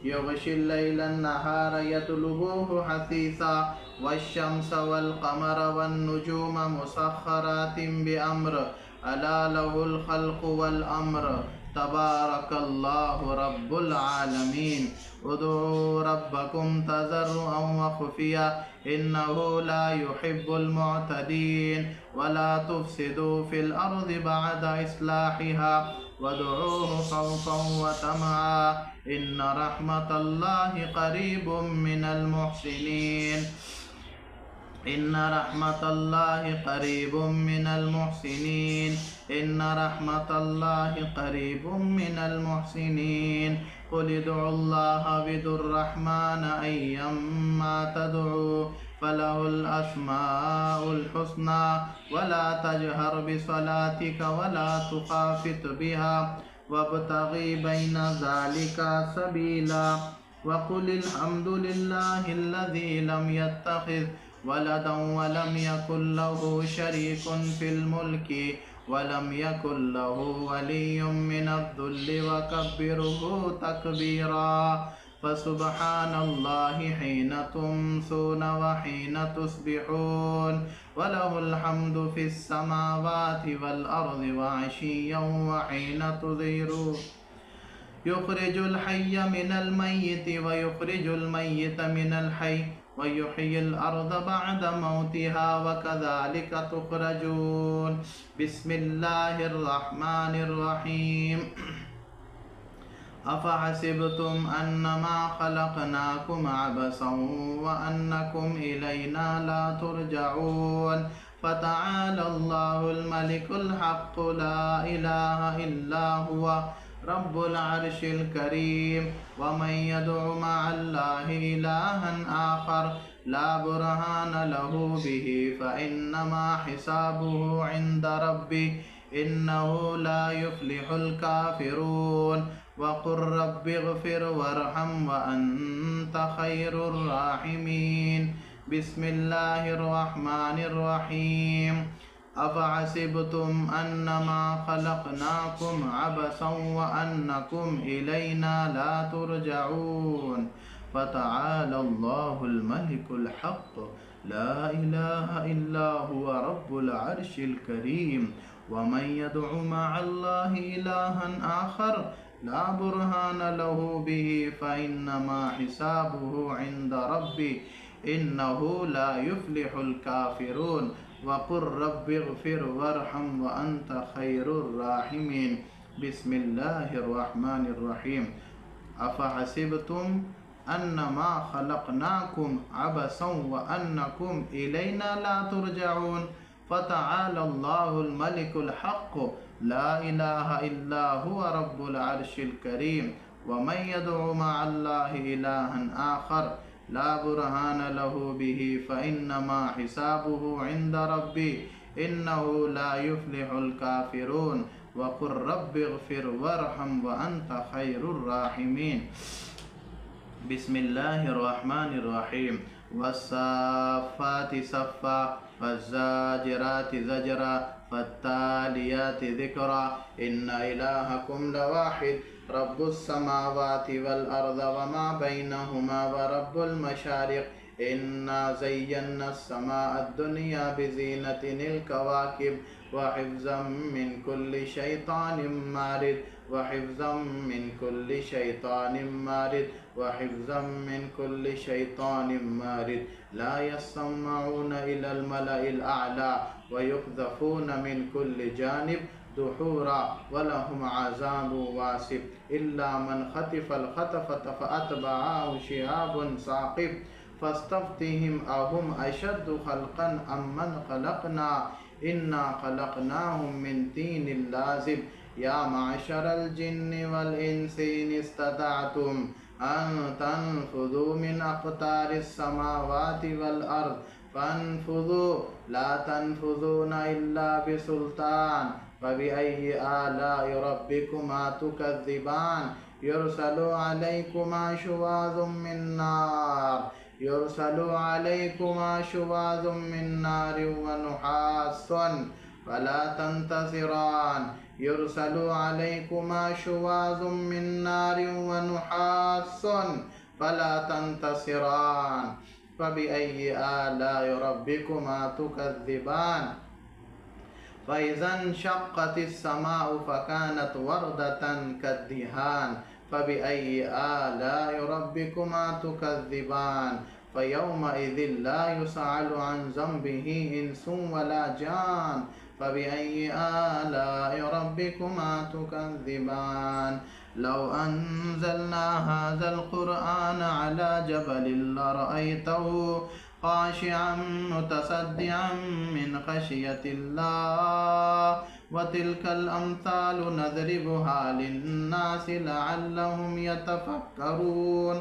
युग़शिल लैलन नहारा यत्लुबुहु हसीसा वश्शम्स वल क़मर वन नुजूम मुसख़्ख़रातिन बिअम्र अला लहुल ख़ल्क़ु वल अम्र तबारकल्लाहु रब्बुल आलमीन उदू रब्बकुम तज़र्रुअन व खुफ़िया इन्नहु ला युहिब्बुल मुअतदीन वला तुफ़सिदू फिल अर्ज़ि बअदा इस्लाहिहा वदऊहु ख़ौफ़न व तमआ इन्न रहमतल्लाहि क़रीबुम मिनल मुहसिनीन इन्न रहमतल्लाहि क़रीबुम मिनल मुहसिनीन इन्न रहमतल्लाहि क़रीबुम मिनल मुहसिनीन क़ुल उदउल्लाह विदुर्रहमान अय्यम्मा तदउ फलहुल अस्माउल हुस्ना वला तजहर बिसलातिका वला तुख़ाफ़ित बिहा वब्तग़ी बैन ज़ालिका सबीला वक़ुलिल हम्दुलिल्लाहिल्लज़ी लम यत्तख़िज़ वलदन वलम यकुल लहु शरीकुन फिल मुल्कि वलम यकुल लहु वलिय्युम मिनज़्ज़ुल्लि वकब्बिरहु तकबीरा फसुब्हानल्लाहिहीन तुमसून व हीन तुस्बिहून वलहुल हम्दु फिस समावाति वल अर्ज़ि व अशिय्यन व हीन तुज़हिरून युख़रिजुल हय्य मिनल मय्यिति व युख़रिजुल मय्यिता मिनल हय्य व युह्यिल अर्ज़ बअद मौतिहा व कज़ालिका तुख़रजून बिस्मिल्लाहिर रहमानिर रहीम अफ़हसिबतुम अन्नमा ख़लक़नाकुम अबसन व अन्नकुम इलैना ला तुरजऊन फ़तआलल्लाहुल मलिकुल हक़्क़ु ला इलाहा इल्ला हुवा रब्बुल अर्शिल करीम व मन यदउ मअल्लाहि इलाहन आखर ला बुरहान लहु बिहि फ़इन्नमा हिसाबुहु इंद रब्बिह इन्नहु ला युफ्लिहुल काफ़िरून वक़ुर रब्बिग़फ़िर वरहम व अन्त खैरुर राहिमीन। बिस्मिल्लाहिर्रहमानिर्रहीम। अफ़हसिबतुम अन्नमा ख़लक़नाकुम अबसन व अन्नकुम इलैना ला तुरजऊन। फ़तआलल्लाहुल मलिकुल हक़्क़ ला इलाहा इल्ला हुवा रब्बुल अर्शिल करीम। वमन यदउ मअल्लाहि इलाहन आखर ला बुरहान लहू बिही फ़इन्नमा हिसाबुहु इंद रब्बी इन्नहु ला युफ्लिहुल काफ़िरून। वक़ुर रब्बिग़फ़िर वरहम व अन्त खैरुर राहिमीन। बिस्मिल्लाहिर्रहमानिर्रहीम। अफ़हसिबतुम अन्नमा ख़लक़नाकुम अबसन व अन्नकुम इलैना ला तुरजऊन। फ़तआलल्लाहुल मलिकुल हक़्क़ ला इलाहा इल्ला हुवा रब्बुल अर्शिल करीम। वमन यदउ मअल्लाहि इलाहन आखर ला बुरहान लहू बिही फ़इन्नमा हिसाबुहु इंद रब्बी इन्नहु ला युफ्लिहुल काफ़िरून। वक़ुर रब्बिग़फ़िर वरहम व अन्त खैरुर राहिमीन। बिस्मिल्लाहिर्रहमानिर्रहीम। वस्साफ़्फ़ाति सफ़्फ़ा वज़्ज़ाजिराति ज़जरा फ़त्तालियाति ज़िक्रा। इन्न इलाहकुम लवाहिद रब्बुस समावाति वल अर्ज़ वमा बैनहुमा व रब्बुल मशारिक़। इन्ना ज़य्यन्ना अस्समाअद दुनिया बिज़ीनतिनिल कवाकिब व हिफ़्ज़म मिन कुल्लि शैतानिम मारिद व हिफ़्ज़म मिन कुल्लि शैतानिम मारिद व हिफ़्ज़म मिन कुल्लि शैतानिम मारिद। ला यस्मऊन इलल मलइल अअला व युक़ज़फ़ून मिन कुल्लि जानिब दुहूरा व लहुम अज़ाबुन वासिब। इल्ला मन ख़तिफ़ल ख़तफ़त फ़अतबअहु शिहाबुन साक़िब। फ़स्तफ़्तिहिम अहुम अशद्दु ख़ल्क़न अम्मन ख़लक़ना इन्ना ख़लक़नाहुम मिन तीनिल लाज़िब। या मअशरल जिन्नि वल इंसि इन इस्तताअतुम अन तन्फुज़ू मिन अक़तारिस समावाति वल अर्ज़ फ़न्फुज़ू ला तन्फुज़ून इल्ला बिसुल्तान। फ़बिअय्यि आलाइ रब्बिकुमा तुकज़्ज़िबान। युरसलु अलैकुमा शुवाज़ुम मिन नार युरसलु अलैकुमा शुवाज़ुम मिन नारिन व नुहासुन फ़ला तंतसिरान। युरसलु अलैकुमा शुवाज़ुम मिन नारिन व नुहासुन फ़ला तंतसिरान। फ़बिअय्यि आलाइ रब्बिकुमा तुकज़्ज़िबान। फ़इज़ा इंशक़्क़तिस समाअु फ़कानत वर्दतन कद्दिहान। फ़बिअय्यि आलाइ रब्बिकुमा तुकज़्ज़िबान। फ़यौमइज़िन ला युसअलु अन ज़ंबिही इंसुन वला जान। फ़बिअय्यि आलाइ रब्बिकुमा तुकज़्ज़िबान। लौ अंज़लना हाज़ल क़ुरआन अला जबलिन लरअयतहु ख़ाशिअन मुतसद्दिअन मिन ख़शियतिल्लाह व तिल्कल अम्सालु नज़रिबुहा लिन्नासि लअल्लहुम यतफ़क्करून।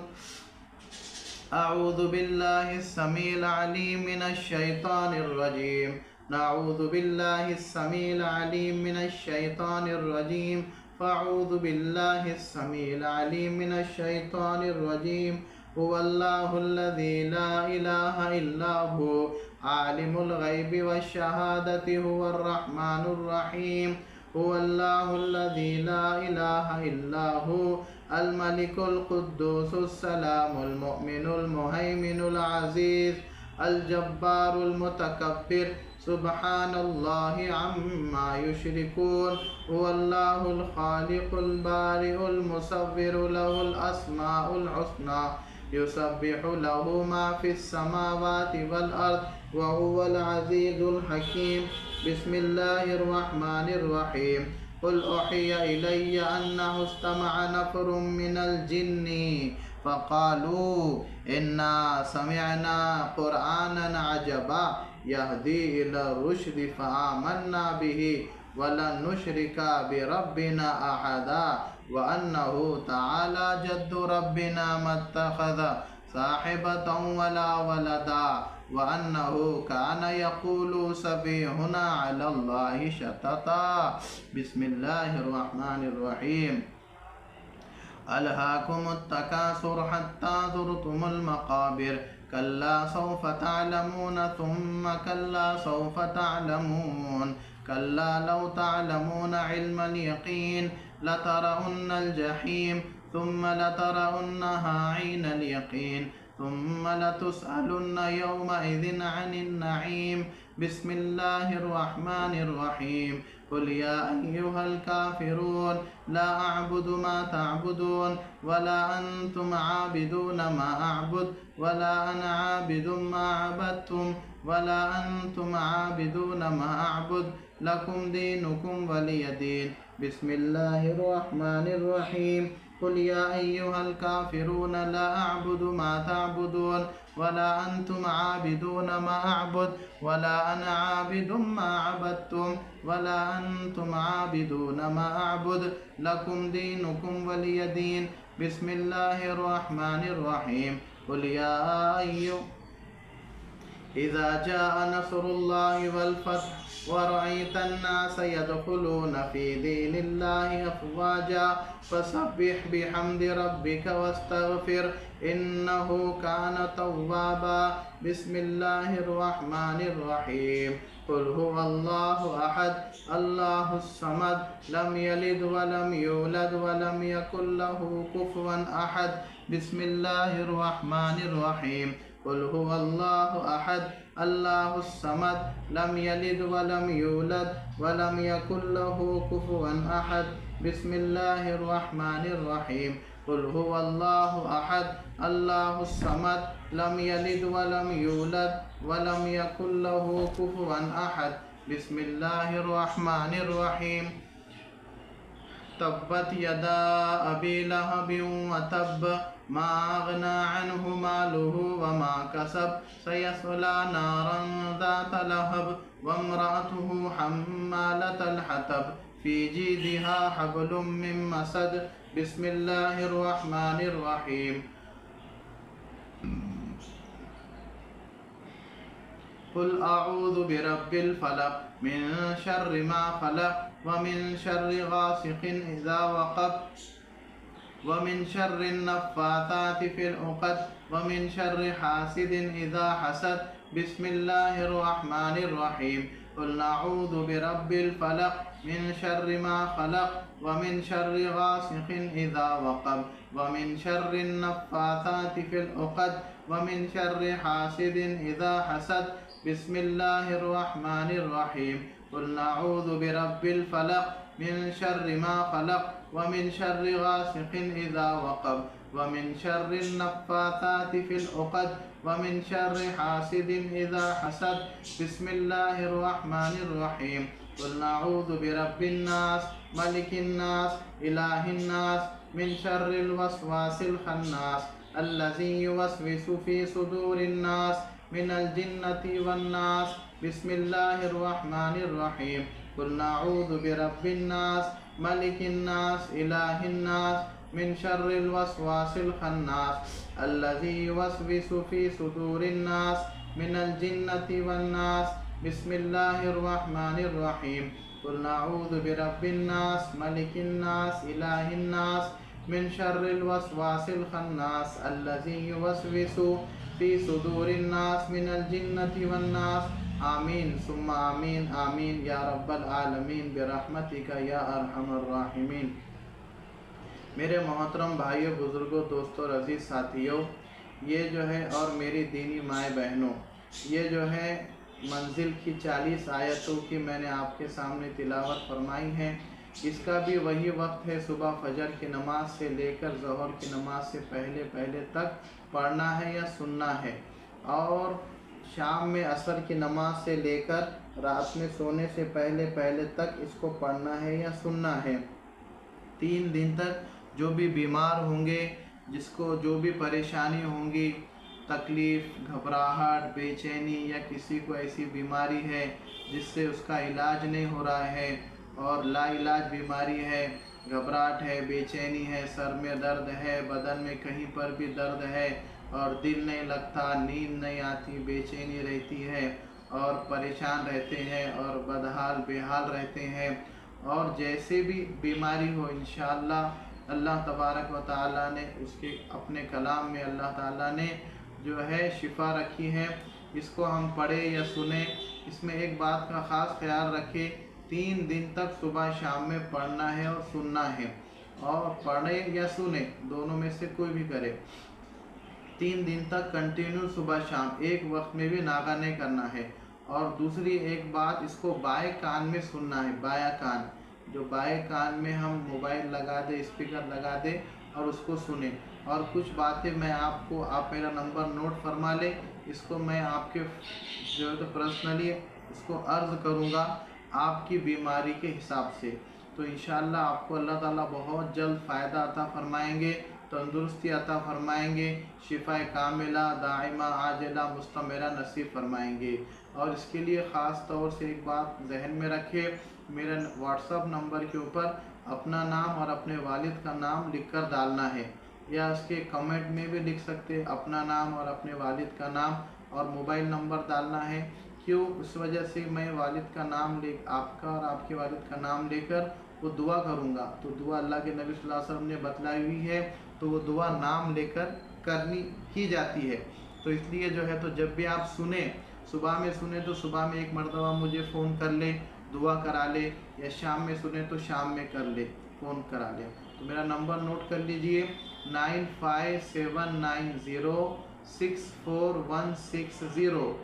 अऊज़ु बिल्लाहिस समीइल अलीम मिनश शैतानिर रजीम। नऊज़ु बिल्लाहिस समीइल अलीम मिनश शैतानिर रजीम। फ़अऊज़ु बिल्लाहिस समीइल अलीम मिनश शैतानिर रजीम। हुवल्लाहुल्लज़ी ला इलाहा इल्ला हु आलिमुल ग़ैबि वश्शहादति हुवर रहमानुर रहीम। हुवल्लाहुल्लज़ी ला इलाहा इल्ला हु अल मलिकुल कुद्दूसुस सलामुल मुअमिनुल मुहैमिनुल अज़ीज़ अल जब्बारुल मुतकब्बिर। सुब्हानल्लाहि अम्मा युश्रिकून। हुवल्लाहुल ख़ालिक़ुल बारिउल मुसव्विरु लहुल अस्माउल हुस्ना युसब्बिहु लहु मा फ़िस समावाति वल अर्ज़ व हुवल अज़ीज़ुल हकीम। बिस्मिल्लाहिर्रहमानिर्रहीम। क़ुल उहिय इलय्या अन्नहु इस्तमअ नफ़रुम मिनल जिन्नि फ़क़ालू इन्ना समिअना क़ुरआनन अजबा यहदी इलर रुश्दि फ़आमन्ना बिही वलन नुश्रिका बिरब्बिना अहदा व अन्नहु तआला जद्दु रब्बिना मत्तख़ज़ साहिबतन वला वलदा व अन्नहु कान यक़ूलु सफ़ीहुना अलल्लाहि शतता। बिस्मिल्लाहिर्रहमानिर्रहीम। अलहाकुमुत तकासुर हत्ता ज़ुरतुमुल मक़ाबिर कल्ला सौफ तअलमून सुम्मा कल्ला सौफ तअलमून कल्ला लौ तअलमून इल्मल यक़ीन लतरउन्नल जहीम सुम्मा लतरउन्नहा ऐनल यक़ीन सुम्मा लतुसअलुन्न यौमइज़िन अनिन नईम। बिस्मिल्लाहिर रहमानिर रहीम। कुल या अय्युहल काफिरून ला अअबुदु मा तअबुदून वला अंतुम आबिदून मा अअबुद वला अना आबिदुम मा अबदतुम वला अंतुम आबिदून मा अअबुद लकुम दीनुकुम वलिय दीन। बिस्मिल्लाहिर रहमानिर रहीम। कुल या अय्युहल काफिरून ला अअबुदु मा तअबुदून वला अंतुम आबिदून मा अअबुद वला अना आबिदुम मा अबदतुम वला अंतुम आबिदून मा अअबुद लकुम दीनुकुम वलिय दीन। बिस्मिल्लाहिर रहमानिर रहीम। कुल या इज़ा जाअ नस्रुल्लाहि वल फत्ह वरअयतन नास यदखुलून फी दीनिल्लाहि अफ़वाजा फसब्बिह बिहम्दि रब्बिका वस्तगफिर इन्नहु कान तव्वाबा। बिस्मिल्लाहिर रहमानिर रहीम। कुल हुवल्लाहु अहद अल्लाहुस समद लम यलिद वलम यूलद वलम यकुल लहू कुफुवन अहद। बिस्मिल्लाहिर रहमानिर रहीम। कुल हुवल्लाहु अहद अल्लाहुस समद लम यलिद वलम यूलद वलम यकुल लहू कुफुवन अहद। बिस्मिल्लाहिर रहमानिर रहीम। कुल हुवल्लाहु अहद अल्लाहुस समद लम यलिद वलम यूलद वलम यकुल लहू कुफुवन अहद। बिस्मिल्लाहिर रहमानिर रहीम। तब्बत यदा अबी लहबिन व तब्ब मा अगना अन्हु मालुहु व मा कसब सयस्ला नारन ज़ात लहब वम्रअतुहु हम्मालतल हतब फी जीदिहा हब्लुम मिन मसद। बिस्मिल्लाहिर रहमानिर रहीम। कुल अऊज़ु बिरब्बिल फलक मिन शर्रि मा खलक व मिन शर्रि गासिकिन इज़ा वक़ब व मिन शर्रि नफ़्फ़ाथाति फ़िल उक़द व मिन शर्रि हासिदिन इज़ा हसद। बिस्मिल्लाहिर रहमानिर रहीम। कुल नऊज़ु बिरब्बिल फलक मिन शर्रि मा खलक व मिन शर्रि गासिकिन इज़ा वक़ब व मिन शर्रि नफ़्फ़ाथाति फ़िल उक़द व मिन शर्रि हासिदिन इज़ा हसद। बिस्मिल्लाहिर रहमानिर रहीम। कुल नऊज़ु बिरब्बिल फलक मिन शर्रि मा खलक व मिन शर्रि गासिकिन इज़ा वक़ब व मिन शर्रि नफ़्फ़ाथाति फ़िल उक़द व मिन शर्रि हासिदिन इज़ा हसद। बिस्मिल्लाहिर रहमानिर रहीम। कुल नऊज़ु बिरब्बिन नास मलिकिन नास इलाहिन नास मिन शर्रिल वस्वासिल खन्नास अल्लज़ी युवस्विसु फ़ी सुदूरिन नास मिनल जिन्नति वन नास। बिस्मिल्लाहिर रहमानिर रहीम। कुल नऊज़ु बिरब्बिन नास मलिकिन नास इलाहिन नास मिन शर्रिल वस्वासिल खन्नास अल्लज़ी युवस्विसु फ़ी सुदूरिन नास मिनल जिन्नति वन नास। बिस्मिल्लाहिर रहमानिर रहीम। कुल नऊज़ु बिरब्बिन नास मलिकिन नास इलाहिन नास मिन शर्रिल वस्वासिल खन्नास अल्लज़ी युवस्विसु फ़ी सुदूरिन नास मिनल जिन्नति वन नास। आमीन सुम्मा आमीन आमीन या रब्बल आलमीन बिरहमतिका या अरहमर राहिमीन। मेरे मोहतरम भाइयों, बुज़ुर्गों, दोस्तों, अज़ीज़ साथियों, ये जो है और मेरी दीनी माए बहनों, ये जो है मंजिल की 40 आयतों की मैंने आपके सामने तिलावत फरमाई है। इसका भी वही वक्त है, सुबह फजर की नमाज से लेकर ज़ोहर की नमाज से पहले पहले तक पढ़ना है या सुनना है, और शाम में असर की नमाज से लेकर रात में सोने से पहले पहले तक इसको पढ़ना है या सुनना है। 3 दिन तक जो भी बीमार होंगे, जिसको जो भी परेशानी होंगी, तकलीफ़, घबराहट, बेचैनी या किसी को ऐसी बीमारी है जिससे उसका इलाज नहीं हो रहा है और लाइलाज बीमारी है, घबराहट है, बेचैनी है, सर में दर्द है, बदन में कहीं पर भी दर्द है और दिल नहीं लगता, नींद नहीं आती, बेचैनी रहती है और परेशान रहते हैं और बदहाल बेहाल रहते हैं, और जैसे भी बीमारी हो इंशाअल्लाह अल्लाह तबारक व तआला ने उसके अपने कलाम में अल्लाह ताला ने जो है शिफा रखी है। इसको हम पढ़े या सुने, इसमें एक बात का ख़ास ख्याल रखें, 3 दिन तक सुबह शाम में पढ़ना है और सुनना है, और पढ़े या सुने दोनों में से कोई भी करे। 3 दिन तक कंटिन्यू सुबह शाम एक वक्त में भी नागा नहीं करना है। और दूसरी एक बात, इसको बाएं कान में सुनना है, बायां कान, जो बाएं कान में हम मोबाइल लगा दे, स्पीकर लगा दे और उसको सुने। और कुछ बातें मैं आपको, आप मेरा नंबर नोट फरमा ले, इसको मैं आपके जो है तो पर्सनली इसको अर्ज़ करूँगा आपकी बीमारी के हिसाब से। तो इंशाअल्लाह आपको अल्लाह ताला बहुत जल्द फ़ायदा अता फरमाएंगे, तंदुरुस्ती अता फरमाएंगे, शिफा कामिला दाइमा आजिला मुस्तमरा नसीब फरमाएंगे। और इसके लिए ख़ास तौर से एक बात जहन में रखें, मेरे व्हाट्सअप नंबर के ऊपर अपना नाम और अपने वालिद का नाम लिखकर डालना है, या उसके कमेंट में भी लिख सकते हैं अपना नाम और अपने वालिद का नाम और मोबाइल नंबर डालना है। क्यों? उस वजह से मैं वालिद का नाम ले, आपका और आपके वालिद का नाम लेकर वो दुआ करूँगा। तो दुआ अल्लाह के नबी सल्लल्लाहु अलैहि वसल्लम ने बतलाई हुई है, तो वो दुआ नाम लेकर करनी की जाती है। तो इसलिए जो है तो जब भी आप सुने, सुबह में सुने तो सुबह में एक मरतबा मुझे फ़ोन कर ले, दुआ करा ले, या शाम में सुने तो शाम में कर ले, फ़ोन करा ले। तो मेरा नंबर नोट कर लीजिए, 9579064160।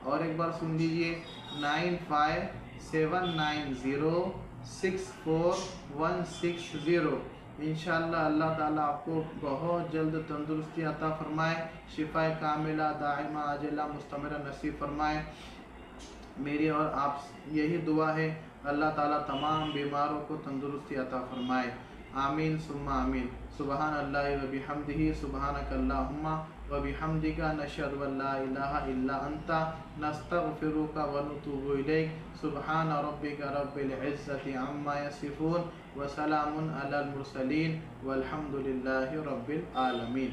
और एक बार सुन लीजिए, 9579064160। इंशाअल्लाह अल्लाह ताला आपको बहुत जल्द तंदुरुस्ती अता फरमाए, शिफा कामिला दाइमा आजिला मुस्तमरा नसीब फरमाए। मेरी और आप यही दुआ है, अल्लाह ताला तमाम बीमारों को तंदुरुस्ती अता फरमाए। आमीन सुम्मा आमीन। सुबहान अल्लाह व बिहम्दिही, सुबहानक अल्लाहुम्मा व बिहम्दिका, नशहदु अल्ला इलाहा इल्ला अंता, नस्तगफिरुका व नतूबु इलैक। सुबहान रब्बिका रब्बिल इज्जति अम्मा यसिफून व सलामुन अलल मुरसलीन वल्हम्दुलिल्लाहि रब्बिल आलमीन।